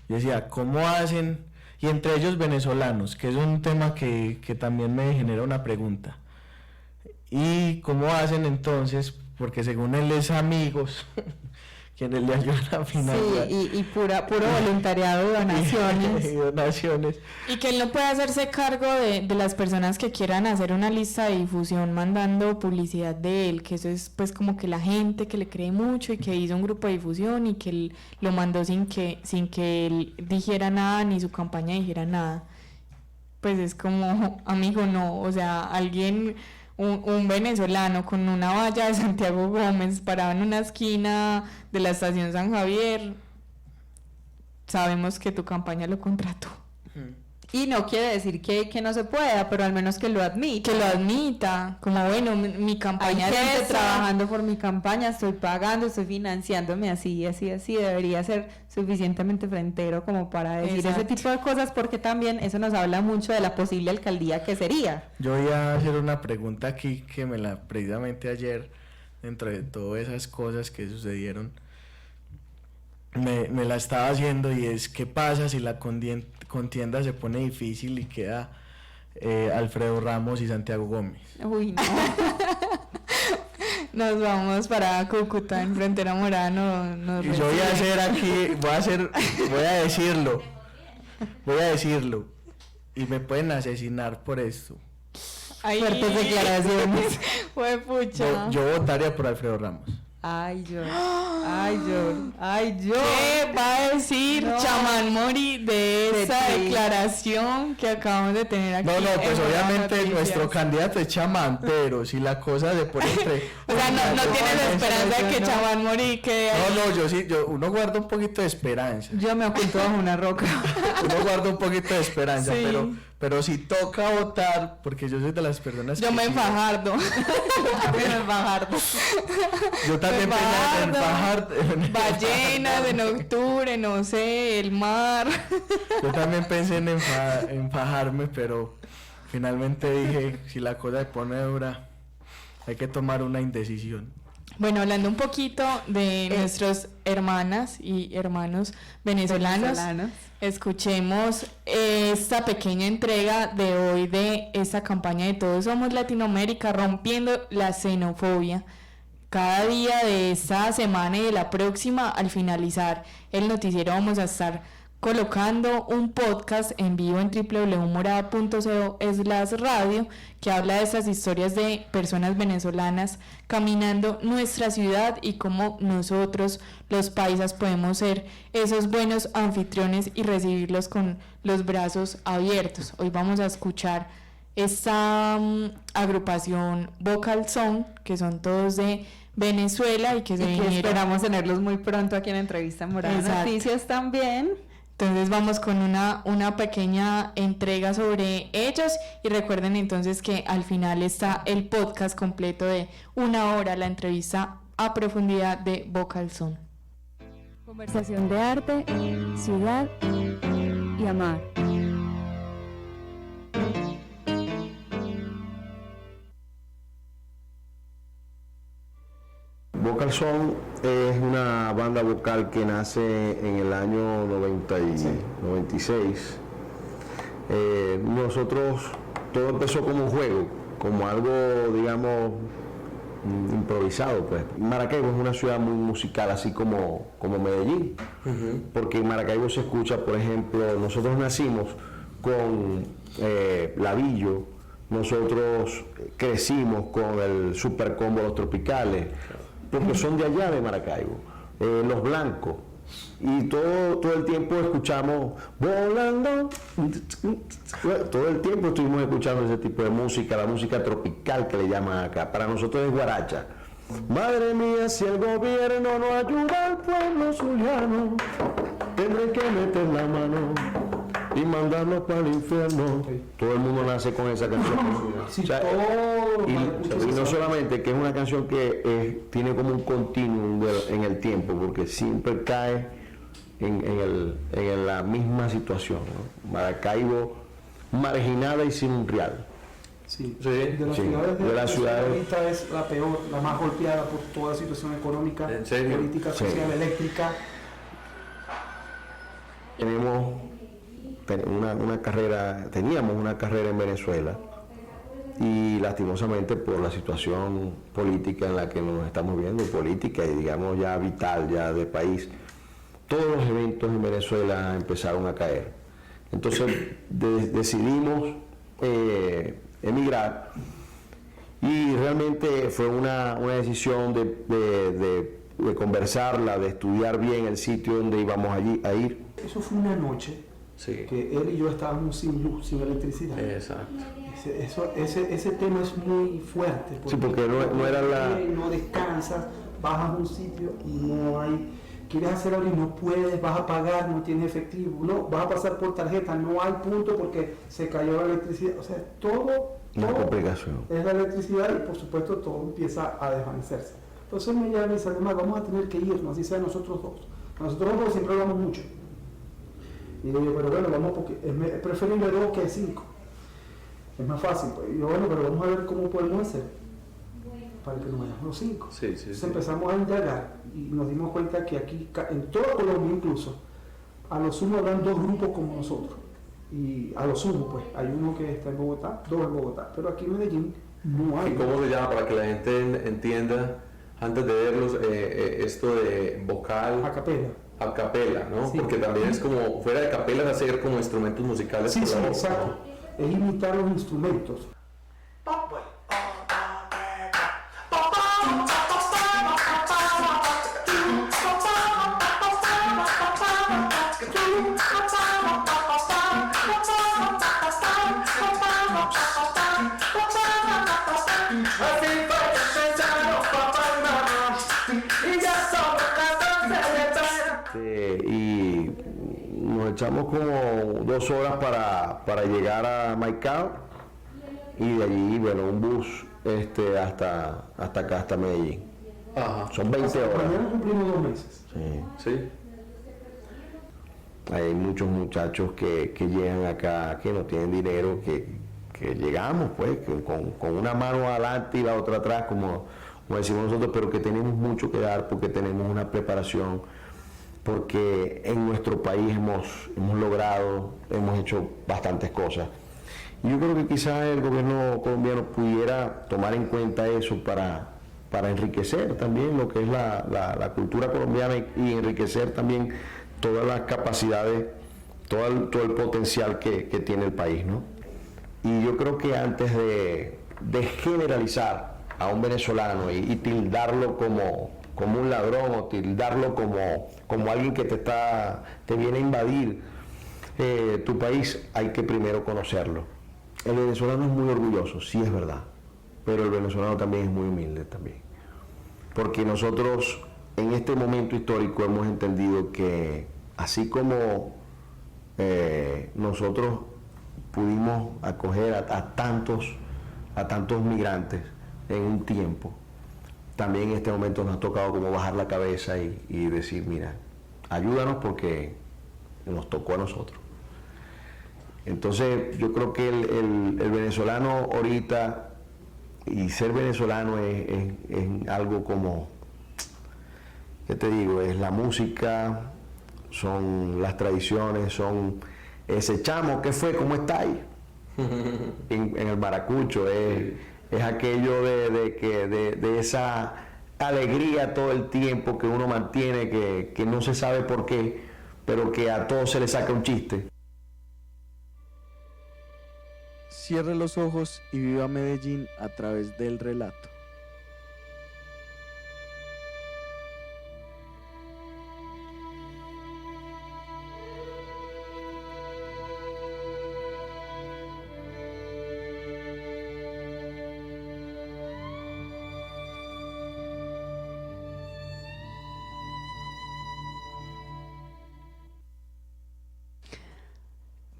Yo decía, ¿cómo hacen? Y entre ellos venezolanos, que es un tema que también me genera una pregunta. ¿Y cómo hacen entonces? Porque según él es amigos... quienes le ayudan a financiar. Sí, y puro voluntariado, donaciones. Y donaciones. Y que él no puede hacerse cargo de las personas que quieran hacer una lista de difusión mandando publicidad de él, que eso es pues como que la gente que le cree mucho y que hizo un grupo de difusión y que él lo mandó sin que él dijera nada ni su campaña dijera nada. Pues es como, amigo, no, o sea, alguien... Un venezolano con una valla de Santiago Gómez parado en una esquina de la estación San Javier, sabemos que tu campaña lo contrató. Y no quiere decir que no se pueda, pero al menos que lo admita. Que lo admita, como bueno, mi campaña es trabajando por mi campaña, estoy pagando, estoy financiándome así, debería ser suficientemente frentero como para decir ese tipo de cosas, porque también eso nos habla mucho de la posible alcaldía que sería. Yo voy a hacer una pregunta aquí que precisamente ayer, dentro de todas esas cosas que sucedieron, me la estaba haciendo, y es, ¿qué pasa si la contienda se pone difícil y queda Alfredo Ramos y Santiago Gómez? Uy, no. Nos vamos para Cúcuta, en Frontera Morada. Y yo voy a hacer aquí, voy a decirlo, y me pueden asesinar por esto. Ay, fuertes declaraciones. Fue pucha. Yo votaría por Alfredo Ramos. Ay, yo. ¿Qué va a decir Chamán Mori de esa declaración que acabamos de tener aquí? No, pues obviamente nuestro candidato es Chamán, pero si la cosa se pone entre... O sea, no tienes esperanza de que Chamán Mori quede ahí. Uno guarda un poquito de esperanza. Yo me oculto bajo una roca. Uno guarda un poquito de esperanza, sí. pero si toca votar, porque yo soy de las personas yo que... me enfajardo. Yo también pensaba en Fajardo. Ballenas en octubre, no sé, el mar. Yo también pensé en fajarme, pero finalmente dije, si la cosa se pone dura, hay que tomar una indecisión. Bueno, hablando un poquito de nuestros hermanas y hermanos venezolanos, escuchemos esta pequeña entrega de hoy de esta campaña de Todos Somos Latinoamérica, rompiendo la xenofobia. Cada día de esta semana y de la próxima, al finalizar el noticiero, vamos a estar colocando un podcast en vivo en www.morada.co/radio que habla de estas historias de personas venezolanas caminando nuestra ciudad y cómo nosotros, los paisas, podemos ser esos buenos anfitriones y recibirlos con los brazos abiertos. Hoy vamos a escuchar esta agrupación Vocal Song, que son todos de Venezuela y que esperamos tenerlos muy pronto aquí en Entrevista en Morada Noticias también. Entonces vamos con una pequeña entrega sobre ellos y recuerden entonces que al final está el podcast completo de 1 hora, la entrevista a profundidad de Vocal Song. Conversación de arte, ciudad y amar. Vocal Song es una banda vocal que nace en el año 96. Nosotros, todo empezó como un juego, como algo, digamos, improvisado, pues. Maracaibo es una ciudad muy musical, así como Medellín, porque en Maracaibo se escucha, por ejemplo, nosotros nacimos con Lavillo, nosotros crecimos con el Super Combo Los Tropicales, porque son de allá de Maracaibo, Los Blancos, y todo el tiempo escuchamos volando, todo el tiempo estuvimos escuchando ese tipo de música, la música tropical que le llaman acá, para nosotros es guaracha. Madre mía, si el gobierno no ayuda al pueblo zuliano, tendré que meter la mano y mandarnos para el infierno. Todo el mundo nace con esa canción. Y no solamente que es una canción que tiene como un continuum en el tiempo, porque siempre cae en la misma situación, ¿no? Maracaibo marginada y sin un real. De las ciudades ahorita es la peor, la más golpeada por toda la situación económica, política, social, eléctrica. Teníamos una carrera en Venezuela y lastimosamente por la situación política en la que nos estamos viendo, política y digamos ya vital, ya de país, todos los eventos en Venezuela empezaron a caer. Entonces decidimos emigrar y realmente fue una decisión de conversarla, de estudiar bien el sitio donde íbamos a ir. Eso fue una noche que él y yo estábamos sin luz, sin electricidad. Exacto. Ese tema es muy fuerte. Porque no era no descansas, vas a un sitio y no hay, quieres hacer algo y no puedes, vas a pagar, no tienes efectivo, no, vas a pasar por tarjeta, no hay punto porque se cayó la electricidad. O sea, todo una complicación. Es la electricidad y por supuesto todo empieza a desvanecerse. Entonces me llama y dice, además vamos a tener que irnos, así sea nosotros dos. Nosotros dos porque siempre hablamos mucho. Y digo yo, pero bueno, vamos porque es preferible 2 que 5. Es más fácil, pues. Y yo, bueno, pero vamos a ver cómo podemos hacer para que nos vayamos los 5. Entonces empezamos a indagar y nos dimos cuenta que aquí, en toda Colombia incluso, a lo sumo habrán 2 grupos como nosotros. Y a lo sumo, pues, hay uno que está en Bogotá, 2 en Bogotá, pero aquí en Medellín no hay. ¿Y cómo se llama para que la gente entienda, antes de verlos, esto de vocal? A capela, ¿no? Sí. Porque también es como, fuera de capela, es hacer como instrumentos musicales. Sí, exacto. Es imitar los instrumentos. Y nos echamos como 2 horas para llegar a Maicao y de allí, bueno, un bus hasta acá, hasta Medellín. Ajá. Son 20 horas. Mañana cumplimos 2 meses. Sí. Hay muchos muchachos que llegan acá, que no tienen dinero, que llegamos pues con una mano adelante y la otra atrás, como como decimos nosotros, pero que tenemos mucho que dar porque tenemos una preparación, porque en nuestro país hemos logrado, hemos hecho bastantes cosas. Y yo creo que quizás el gobierno colombiano pudiera tomar en cuenta eso para enriquecer también lo que es la cultura colombiana y enriquecer también todas las capacidades, todo el potencial que tiene el país, ¿no? Y yo creo que antes de generalizar a un venezolano y tildarlo como un ladrón o tildarlo como alguien que te viene a invadir tu país, hay que primero conocerlo. El venezolano es muy orgulloso, sí es verdad, pero el venezolano también es muy humilde también. Porque nosotros en este momento histórico hemos entendido que así como nosotros pudimos acoger a tantos migrantes en un tiempo, también en este momento nos ha tocado como bajar la cabeza y decir, mira, ayúdanos porque nos tocó a nosotros. Entonces yo creo que el venezolano ahorita, y ser venezolano es algo como, ¿qué te digo? Es la música, son las tradiciones, son ese chamo, ¿qué fue? ¿Cómo está ahí? En el maracucho, es aquello de esa alegría todo el tiempo que uno mantiene, que no se sabe por qué, pero que a todos se le saca un chiste. Cierre los ojos y viva Medellín a través del relato.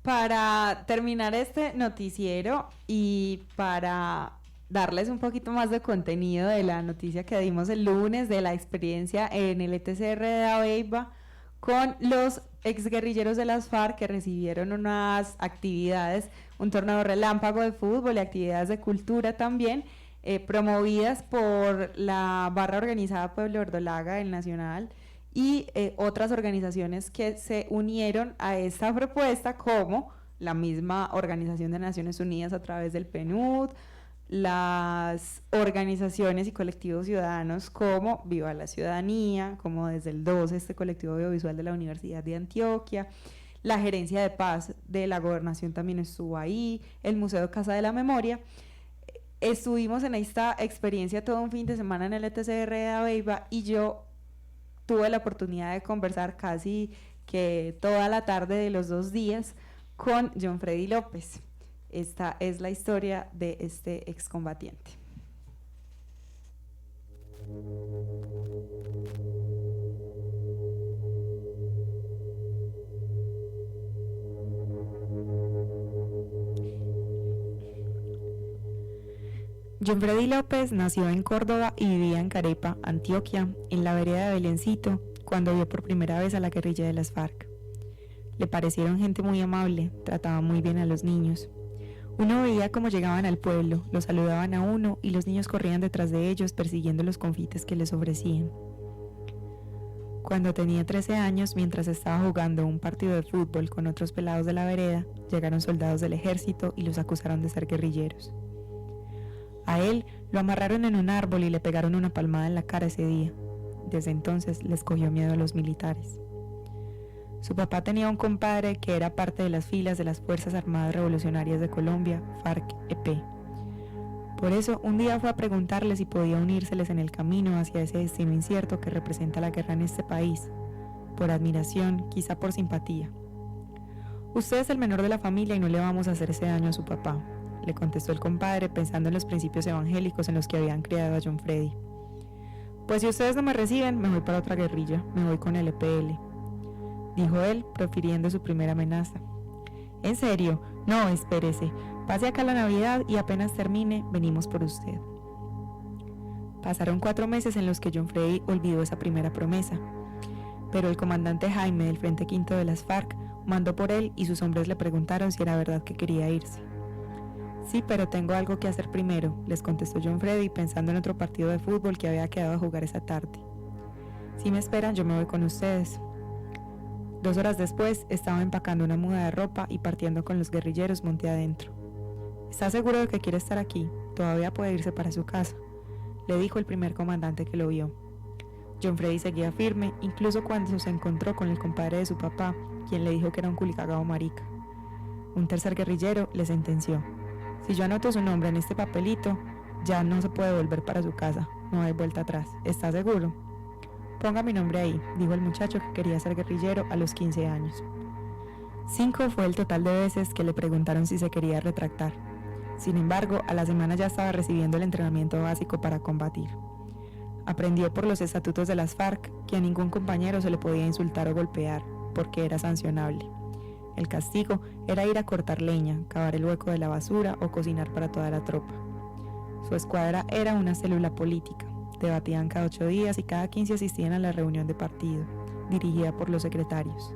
Para terminar este noticiero y para darles un poquito más de contenido de la noticia que dimos el lunes de la experiencia en el ETCR de Dabeiba con los exguerrilleros de las FARC que recibieron unas actividades, un torneo relámpago de fútbol y actividades de cultura también, promovidas por la barra organizada Pueblo Verdolaga, el Nacional, y otras organizaciones que se unieron a esta propuesta, como la misma Organización de Naciones Unidas a través del PNUD, las organizaciones y colectivos ciudadanos como Viva la Ciudadanía, como desde el 12 este colectivo audiovisual de la Universidad de Antioquia, la Gerencia de Paz de la Gobernación también estuvo ahí, el Museo Casa de la Memoria. Estuvimos en esta experiencia todo un fin de semana en el ETCR de Dabeiba y yo tuve la oportunidad de conversar casi que toda la tarde de los 2 días con John Freddy López. Esta es la historia de este excombatiente. John Freddy López nació en Córdoba y vivía en Carepa, Antioquia, en la vereda de Belencito, cuando vio por primera vez a la guerrilla de las FARC. Le parecieron gente muy amable, trataban muy bien a los niños. Uno veía cómo llegaban al pueblo, los saludaban a uno y los niños corrían detrás de ellos persiguiendo los confites que les ofrecían. Cuando tenía 13 años, mientras estaba jugando un partido de fútbol con otros pelados de la vereda, llegaron soldados del ejército y los acusaron de ser guerrilleros. A él lo amarraron en un árbol y le pegaron una palmada en la cara ese día. Desde entonces les cogió miedo a los militares. Su papá tenía un compadre que era parte de las filas de las Fuerzas Armadas Revolucionarias de Colombia, FARC-EP. Por eso, un día fue a preguntarle si podía unírseles en el camino hacia ese destino incierto que representa la guerra en este país, por admiración, quizá por simpatía. Usted es el menor de la familia y no le vamos a hacer ese daño a su papá, le contestó el compadre pensando en los principios evangélicos en los que habían criado a John Freddy. Pues si ustedes no me reciben, me voy para otra guerrilla, me voy con el EPL, dijo él, profiriendo su primera amenaza. ¿En serio? No, espérese, pase acá la Navidad y apenas termine, venimos por usted. Pasaron 4 meses en los que John Freddy olvidó esa primera promesa, pero el comandante Jaime del Frente Quinto de las FARC mandó por él y sus hombres le preguntaron si era verdad que quería irse. Sí, pero tengo algo que hacer primero, les contestó John Freddy pensando en otro partido de fútbol que había quedado a jugar esa tarde. Si me esperan, yo me voy con ustedes. 2 horas después, estaba empacando una muda de ropa y partiendo con los guerrilleros monté adentro. ¿Está seguro de que quiere estar aquí? Todavía puede irse para su casa, le dijo el primer comandante que lo vio. John Freddy seguía firme, incluso cuando se encontró con el compadre de su papá, quien le dijo que era un culicagao marica. Un tercer guerrillero le sentenció: si yo anoto su nombre en este papelito, ya no se puede volver para su casa, no hay vuelta atrás. ¿Está seguro? Ponga mi nombre ahí, dijo el muchacho que quería ser guerrillero a los 15 años. 5 fue el total de veces que le preguntaron si se quería retractar. Sin embargo, a la semana ya estaba recibiendo el entrenamiento básico para combatir. Aprendió por los estatutos de las FARC que a ningún compañero se le podía insultar o golpear, porque era sancionable. El castigo era ir a cortar leña, cavar el hueco de la basura o cocinar para toda la tropa. Su escuadra era una célula política. Debatían cada 8 días y cada 15 asistían a la reunión de partido, dirigida por los secretarios.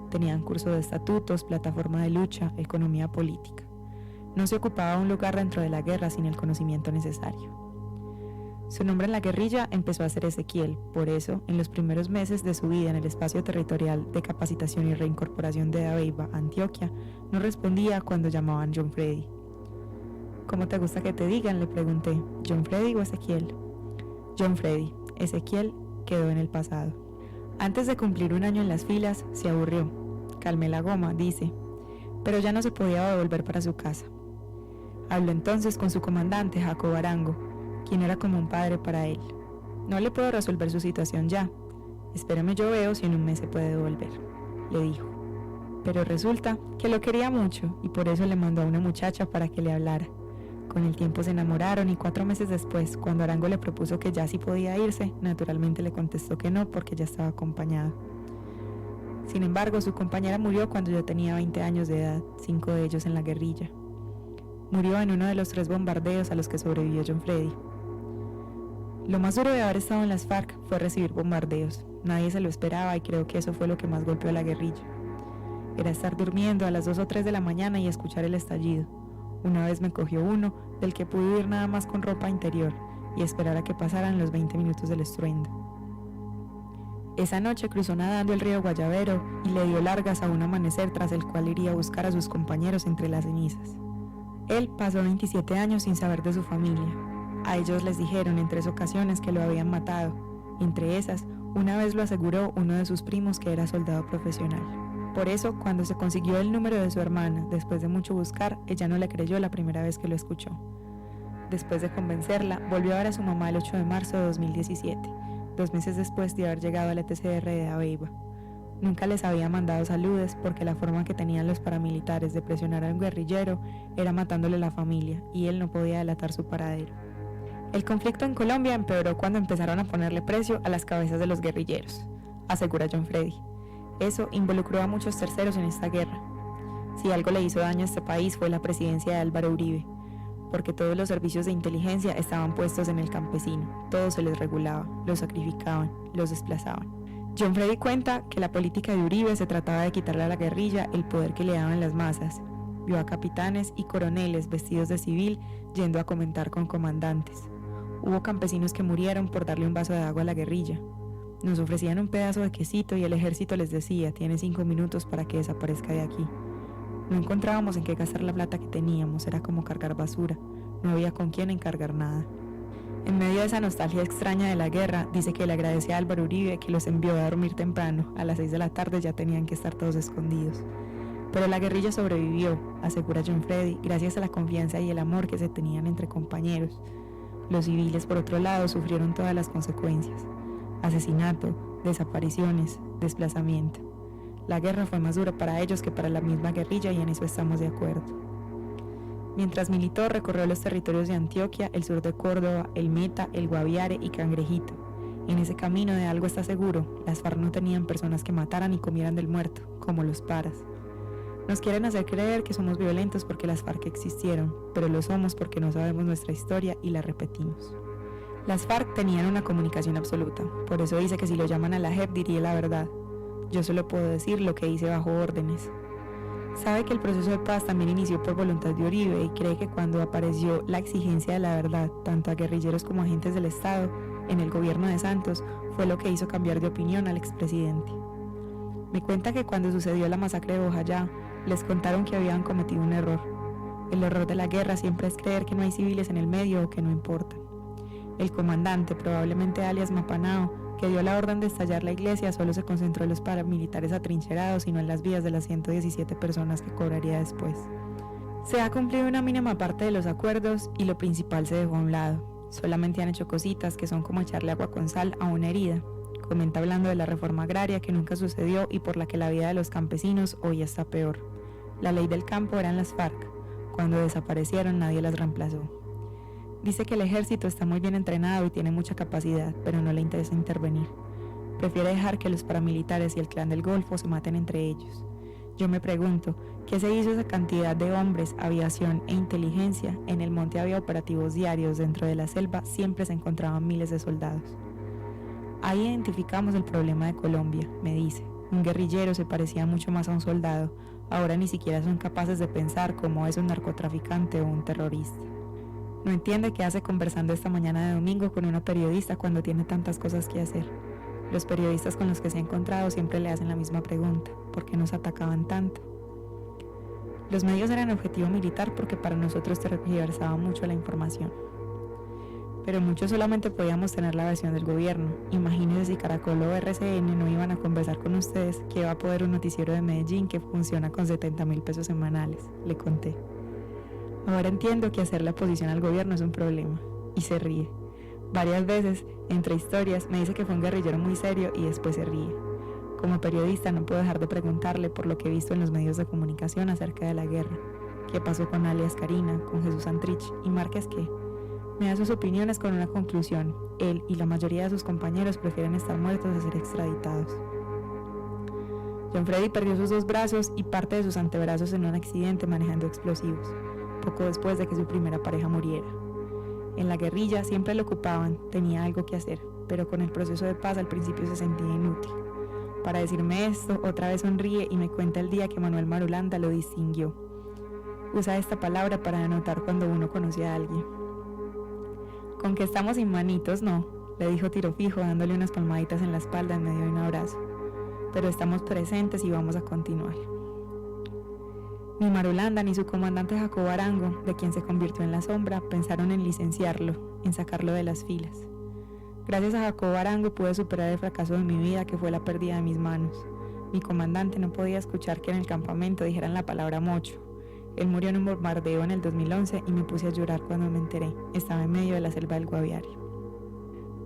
Tenían curso de estatutos, plataforma de lucha, economía política. No se ocupaba un lugar dentro de la guerra sin el conocimiento necesario. Su nombre en la guerrilla empezó a ser Ezequiel, por eso, en los primeros meses de su vida en el espacio territorial de capacitación y reincorporación de Dabeiba, Antioquia, no respondía cuando llamaban John Freddy. ¿Cómo te gusta que te digan?, le pregunté. ¿John Freddy o Ezequiel? John Freddy. Ezequiel quedó en el pasado. Antes de cumplir 1 año en las filas, se aburrió. Calmé la goma, dice, pero ya no se podía devolver para su casa. Habló entonces con su comandante, Jacobo Arango, quien era como un padre para él. No le puedo resolver su situación ya. Espérame, yo veo si en 1 mes se puede devolver, le dijo. Pero resulta que lo quería mucho y por eso le mandó a una muchacha para que le hablara. Con el tiempo se enamoraron y 4 meses después, cuando Arango le propuso que ya sí podía irse, naturalmente le contestó que no porque ya estaba acompañado. Sin embargo, su compañera murió cuando yo tenía 20 años de edad, 5 de ellos en la guerrilla. Murió en uno de los 3 bombardeos a los que sobrevivió John Freddy. Lo más duro de haber estado en las FARC fue recibir bombardeos. Nadie se lo esperaba y creo que eso fue lo que más golpeó a la guerrilla. Era estar durmiendo a las 2 o 3 de la mañana y escuchar el estallido. Una vez me cogió uno, del que pude huir nada más con ropa interior y esperar a que pasaran los 20 minutos del estruendo. Esa noche cruzó nadando el río Guayabero y le dio largas a un amanecer tras el cual iría a buscar a sus compañeros entre las cenizas. Él pasó 27 años sin saber de su familia. A ellos les dijeron en 3 ocasiones que lo habían matado. Entre esas, una vez lo aseguró uno de sus primos que era soldado profesional. Por eso, cuando se consiguió el número de su hermana, después de mucho buscar, ella no le creyó la primera vez que lo escuchó. Después de convencerla, volvió a ver a su mamá el 8 de marzo de 2017, 2 meses después de haber llegado al ETCR de Dabeiba. Nunca les había mandado saludes porque la forma que tenían los paramilitares de presionar a un guerrillero era matándole la familia y él no podía delatar su paradero. El conflicto en Colombia empeoró cuando empezaron a ponerle precio a las cabezas de los guerrilleros, asegura John Freddy. Eso involucró a muchos terceros en esta guerra. Si algo le hizo daño a este país fue la presidencia de Álvaro Uribe, porque todos los servicios de inteligencia estaban puestos en el campesino, todo se les regulaba, los sacrificaban, los desplazaban. John Freddy cuenta que la política de Uribe se trataba de quitarle a la guerrilla el poder que le daban las masas. Vio a capitanes y coroneles vestidos de civil yendo a comentar con comandantes. Hubo campesinos que murieron por darle un vaso de agua a la guerrilla. Nos ofrecían un pedazo de quesito y el ejército les decía, tiene 5 minutos para que desaparezca de aquí. No encontrábamos en qué gastar la plata que teníamos, era como cargar basura, no había con quién encargar nada. En medio de esa nostalgia extraña de la guerra, dice que le agradece a Álvaro Uribe que los envió a dormir temprano, a las 6 de la tarde ya tenían que estar todos escondidos. Pero la guerrilla sobrevivió, asegura John Freddy, gracias a la confianza y el amor que se tenían entre compañeros. Los civiles, por otro lado, sufrieron todas las consecuencias. Asesinato, desapariciones, desplazamiento. La guerra fue más dura para ellos que para la misma guerrilla y en eso estamos de acuerdo. Mientras militó, recorrió los territorios de Antioquia, el sur de Córdoba, el Meta, el Guaviare y Cangrejito. En ese camino de algo está seguro, las FARC no tenían personas que mataran y comieran del muerto, como los paras. Nos quieren hacer creer que somos violentos porque las FARC existieron, pero lo somos porque no sabemos nuestra historia y la repetimos. Las FARC tenían una comunicación absoluta, por eso dice que si lo llaman a la JEP diría la verdad. Yo solo puedo decir lo que hice bajo órdenes. Sabe que el proceso de paz también inició por voluntad de Uribe y cree que cuando apareció la exigencia de la verdad, tanto a guerrilleros como a agentes del Estado, en el gobierno de Santos, fue lo que hizo cambiar de opinión al expresidente. Me cuenta que cuando sucedió la masacre de Bojayá, les contaron que habían cometido un error. El error de la guerra siempre es creer que no hay civiles en el medio o que no importan. El comandante, probablemente alias Mapanao, que dio la orden de estallar la iglesia, solo se concentró en los paramilitares atrincherados y no en las vidas de las 117 personas que cobraría después. Se ha cumplido una mínima parte de los acuerdos y lo principal se dejó a un lado. Solamente han hecho cositas que son como echarle agua con sal a una herida. Comenta hablando de la reforma agraria que nunca sucedió y por la que la vida de los campesinos hoy está peor. La ley del campo eran las FARC. Cuando desaparecieron nadie las reemplazó. Dice que el ejército está muy bien entrenado y tiene mucha capacidad, pero no le interesa intervenir. Prefiere dejar que los paramilitares y el clan del Golfo se maten entre ellos. Yo me pregunto, ¿qué se hizo esa cantidad de hombres, aviación e inteligencia? En el monte había operativos diarios, dentro de la selva siempre se encontraban miles de soldados. Ahí identificamos el problema de Colombia, me dice. Un guerrillero se parecía mucho más a un soldado, ahora ni siquiera son capaces de pensar cómo es un narcotraficante o un terrorista. No entiende qué hace conversando esta mañana de domingo con una periodista cuando tiene tantas cosas que hacer. Los periodistas con los que se ha encontrado siempre le hacen la misma pregunta: ¿por qué nos atacaban tanto? Los medios eran objetivo militar porque para nosotros tergiversaba mucho la información. Pero muchos solamente podíamos tener la versión del gobierno. Imagínense si Caracol o RCN no iban a conversar con ustedes, que va a poder un noticiero de Medellín que funciona con 70.000 pesos semanales, le conté. Ahora entiendo que hacer la oposición al gobierno es un problema, y se ríe. Varias veces, entre historias, me dice que fue un guerrillero muy serio y después se ríe. Como periodista no puedo dejar de preguntarle por lo que he visto en los medios de comunicación acerca de la guerra. ¿Qué pasó con alias Karina, con Jesús Santrich y Márquez qué? Me da sus opiniones con una conclusión: él y la mayoría de sus compañeros prefieren estar muertos a ser extraditados. John Freddy perdió sus 2 brazos y parte de sus antebrazos en un accidente manejando explosivos, poco después de que su primera pareja muriera. En la guerrilla siempre lo ocupaban, tenía algo que hacer, pero con el proceso de paz al principio se sentía inútil. Para decirme esto, otra vez sonríe y me cuenta el día que Manuel Marulanda lo distinguió. Usa esta palabra para denotar cuando uno conoce a alguien. Con que estamos sin manitos, no, le dijo tiro fijo dándole unas palmaditas en la espalda en medio de un abrazo. Pero estamos presentes y vamos a continuar. Ni Marulanda ni su comandante Jacobo Arango, de quien se convirtió en la sombra, pensaron en licenciarlo, en sacarlo de las filas. Gracias a Jacobo Arango pude superar el fracaso de mi vida, que fue la pérdida de mis manos. Mi comandante no podía escuchar que en el campamento dijeran la palabra mocho. Él murió en un bombardeo en el 2011 y me puse a llorar cuando me enteré. Estaba en medio de la selva del Guaviare.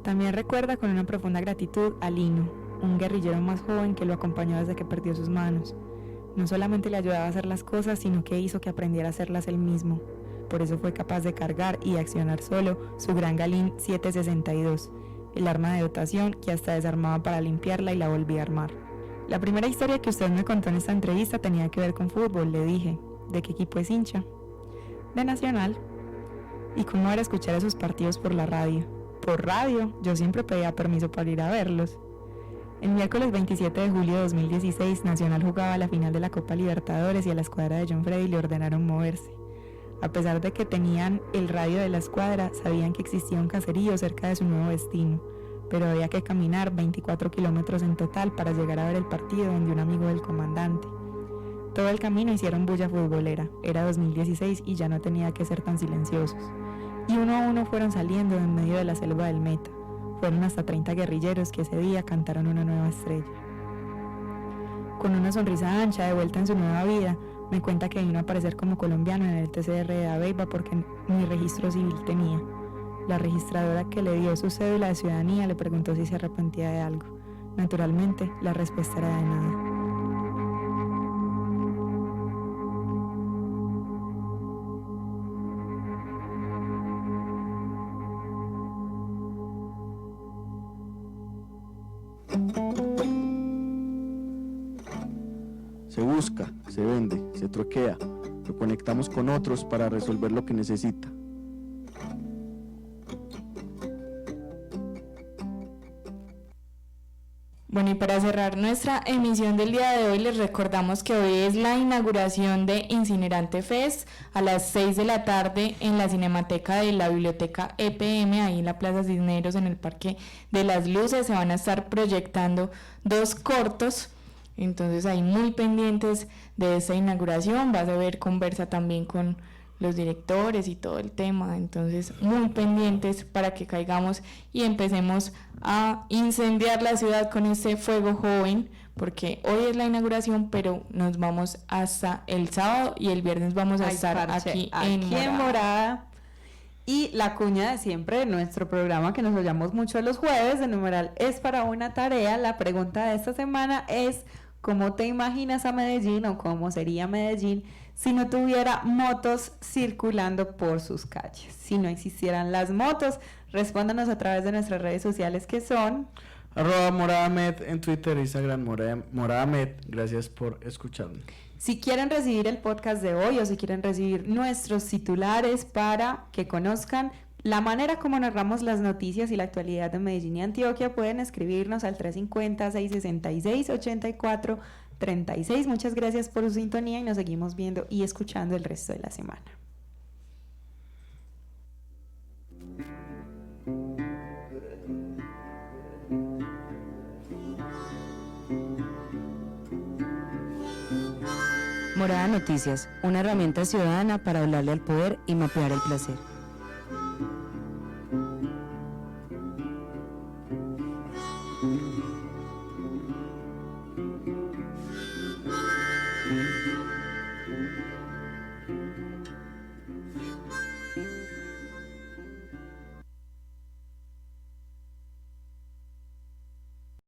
También recuerda con una profunda gratitud a Lino, un guerrillero más joven que lo acompañó desde que perdió sus manos. No solamente le ayudaba a hacer las cosas, sino que hizo que aprendiera a hacerlas él mismo. Por eso fue capaz de cargar y accionar solo su gran Galín 762, el arma de dotación que hasta desarmaba para limpiarla y la volvía a armar. La primera historia que usted me contó en esta entrevista tenía que ver con fútbol, le dije. ¿De qué equipo es hincha? De Nacional. ¿Y cómo era escuchar esos partidos por la radio? Por radio, yo siempre pedía permiso para ir a verlos. El miércoles 27 de julio de 2016, Nacional jugaba la final de la Copa Libertadores y a la escuadra de John Freddy le ordenaron moverse. A pesar de que tenían el radio de la escuadra, sabían que existía un caserío cerca de su nuevo destino, pero había que caminar 24 kilómetros en total para llegar a ver el partido donde un amigo del comandante. Todo el camino hicieron bulla futbolera, era 2016 y ya no tenía que ser tan silenciosos. Y uno a uno fueron saliendo en medio de la selva del Meta. Fueron hasta 30 guerrilleros que ese día cantaron una nueva estrella. Con una sonrisa ancha de vuelta en su nueva vida, me cuenta que vino a aparecer como colombiano en el TCR de Abeiba porque ni registro civil tenía. La registradora que le dio su cédula de ciudadanía le preguntó si se arrepentía de algo. Naturalmente, la respuesta era de nada. Se busca, se vende, se troquea, lo conectamos con otros para resolver lo que necesita. Bueno, y para cerrar nuestra emisión del día de hoy, les recordamos que hoy es la inauguración de Incinerante Fest a las 6 de la tarde en la Cinemateca de la Biblioteca EPM, ahí en la Plaza Cisneros, en el Parque de las Luces. Se van a estar proyectando 2 cortos, entonces ahí muy pendientes de esta inauguración. Vas a ver conversa también con los directores y todo el tema, entonces muy pendientes para que caigamos y empecemos a incendiar la ciudad con este fuego joven, porque hoy es la inauguración, pero nos vamos hasta el sábado y el viernes vamos a estar aquí en Morada. Y la cuña de siempre de nuestro programa, que nos oyamos mucho los jueves, de numeral es para una tarea. La pregunta de esta semana es: ¿cómo te imaginas a Medellín o cómo sería Medellín si no tuviera motos circulando por sus calles? Si no existieran las motos, respóndanos a través de nuestras redes sociales, que son @moradamed en Twitter, Instagram, moradamed. Gracias por escucharnos. Si quieren recibir el podcast de hoy o si quieren recibir nuestros titulares para que conozcan la manera como narramos las noticias y la actualidad de Medellín y Antioquia, pueden escribirnos al 350-666-8436. Muchas gracias por su sintonía y nos seguimos viendo y escuchando el resto de la semana. Morada Noticias, una herramienta ciudadana para hablarle al poder y mapear el placer.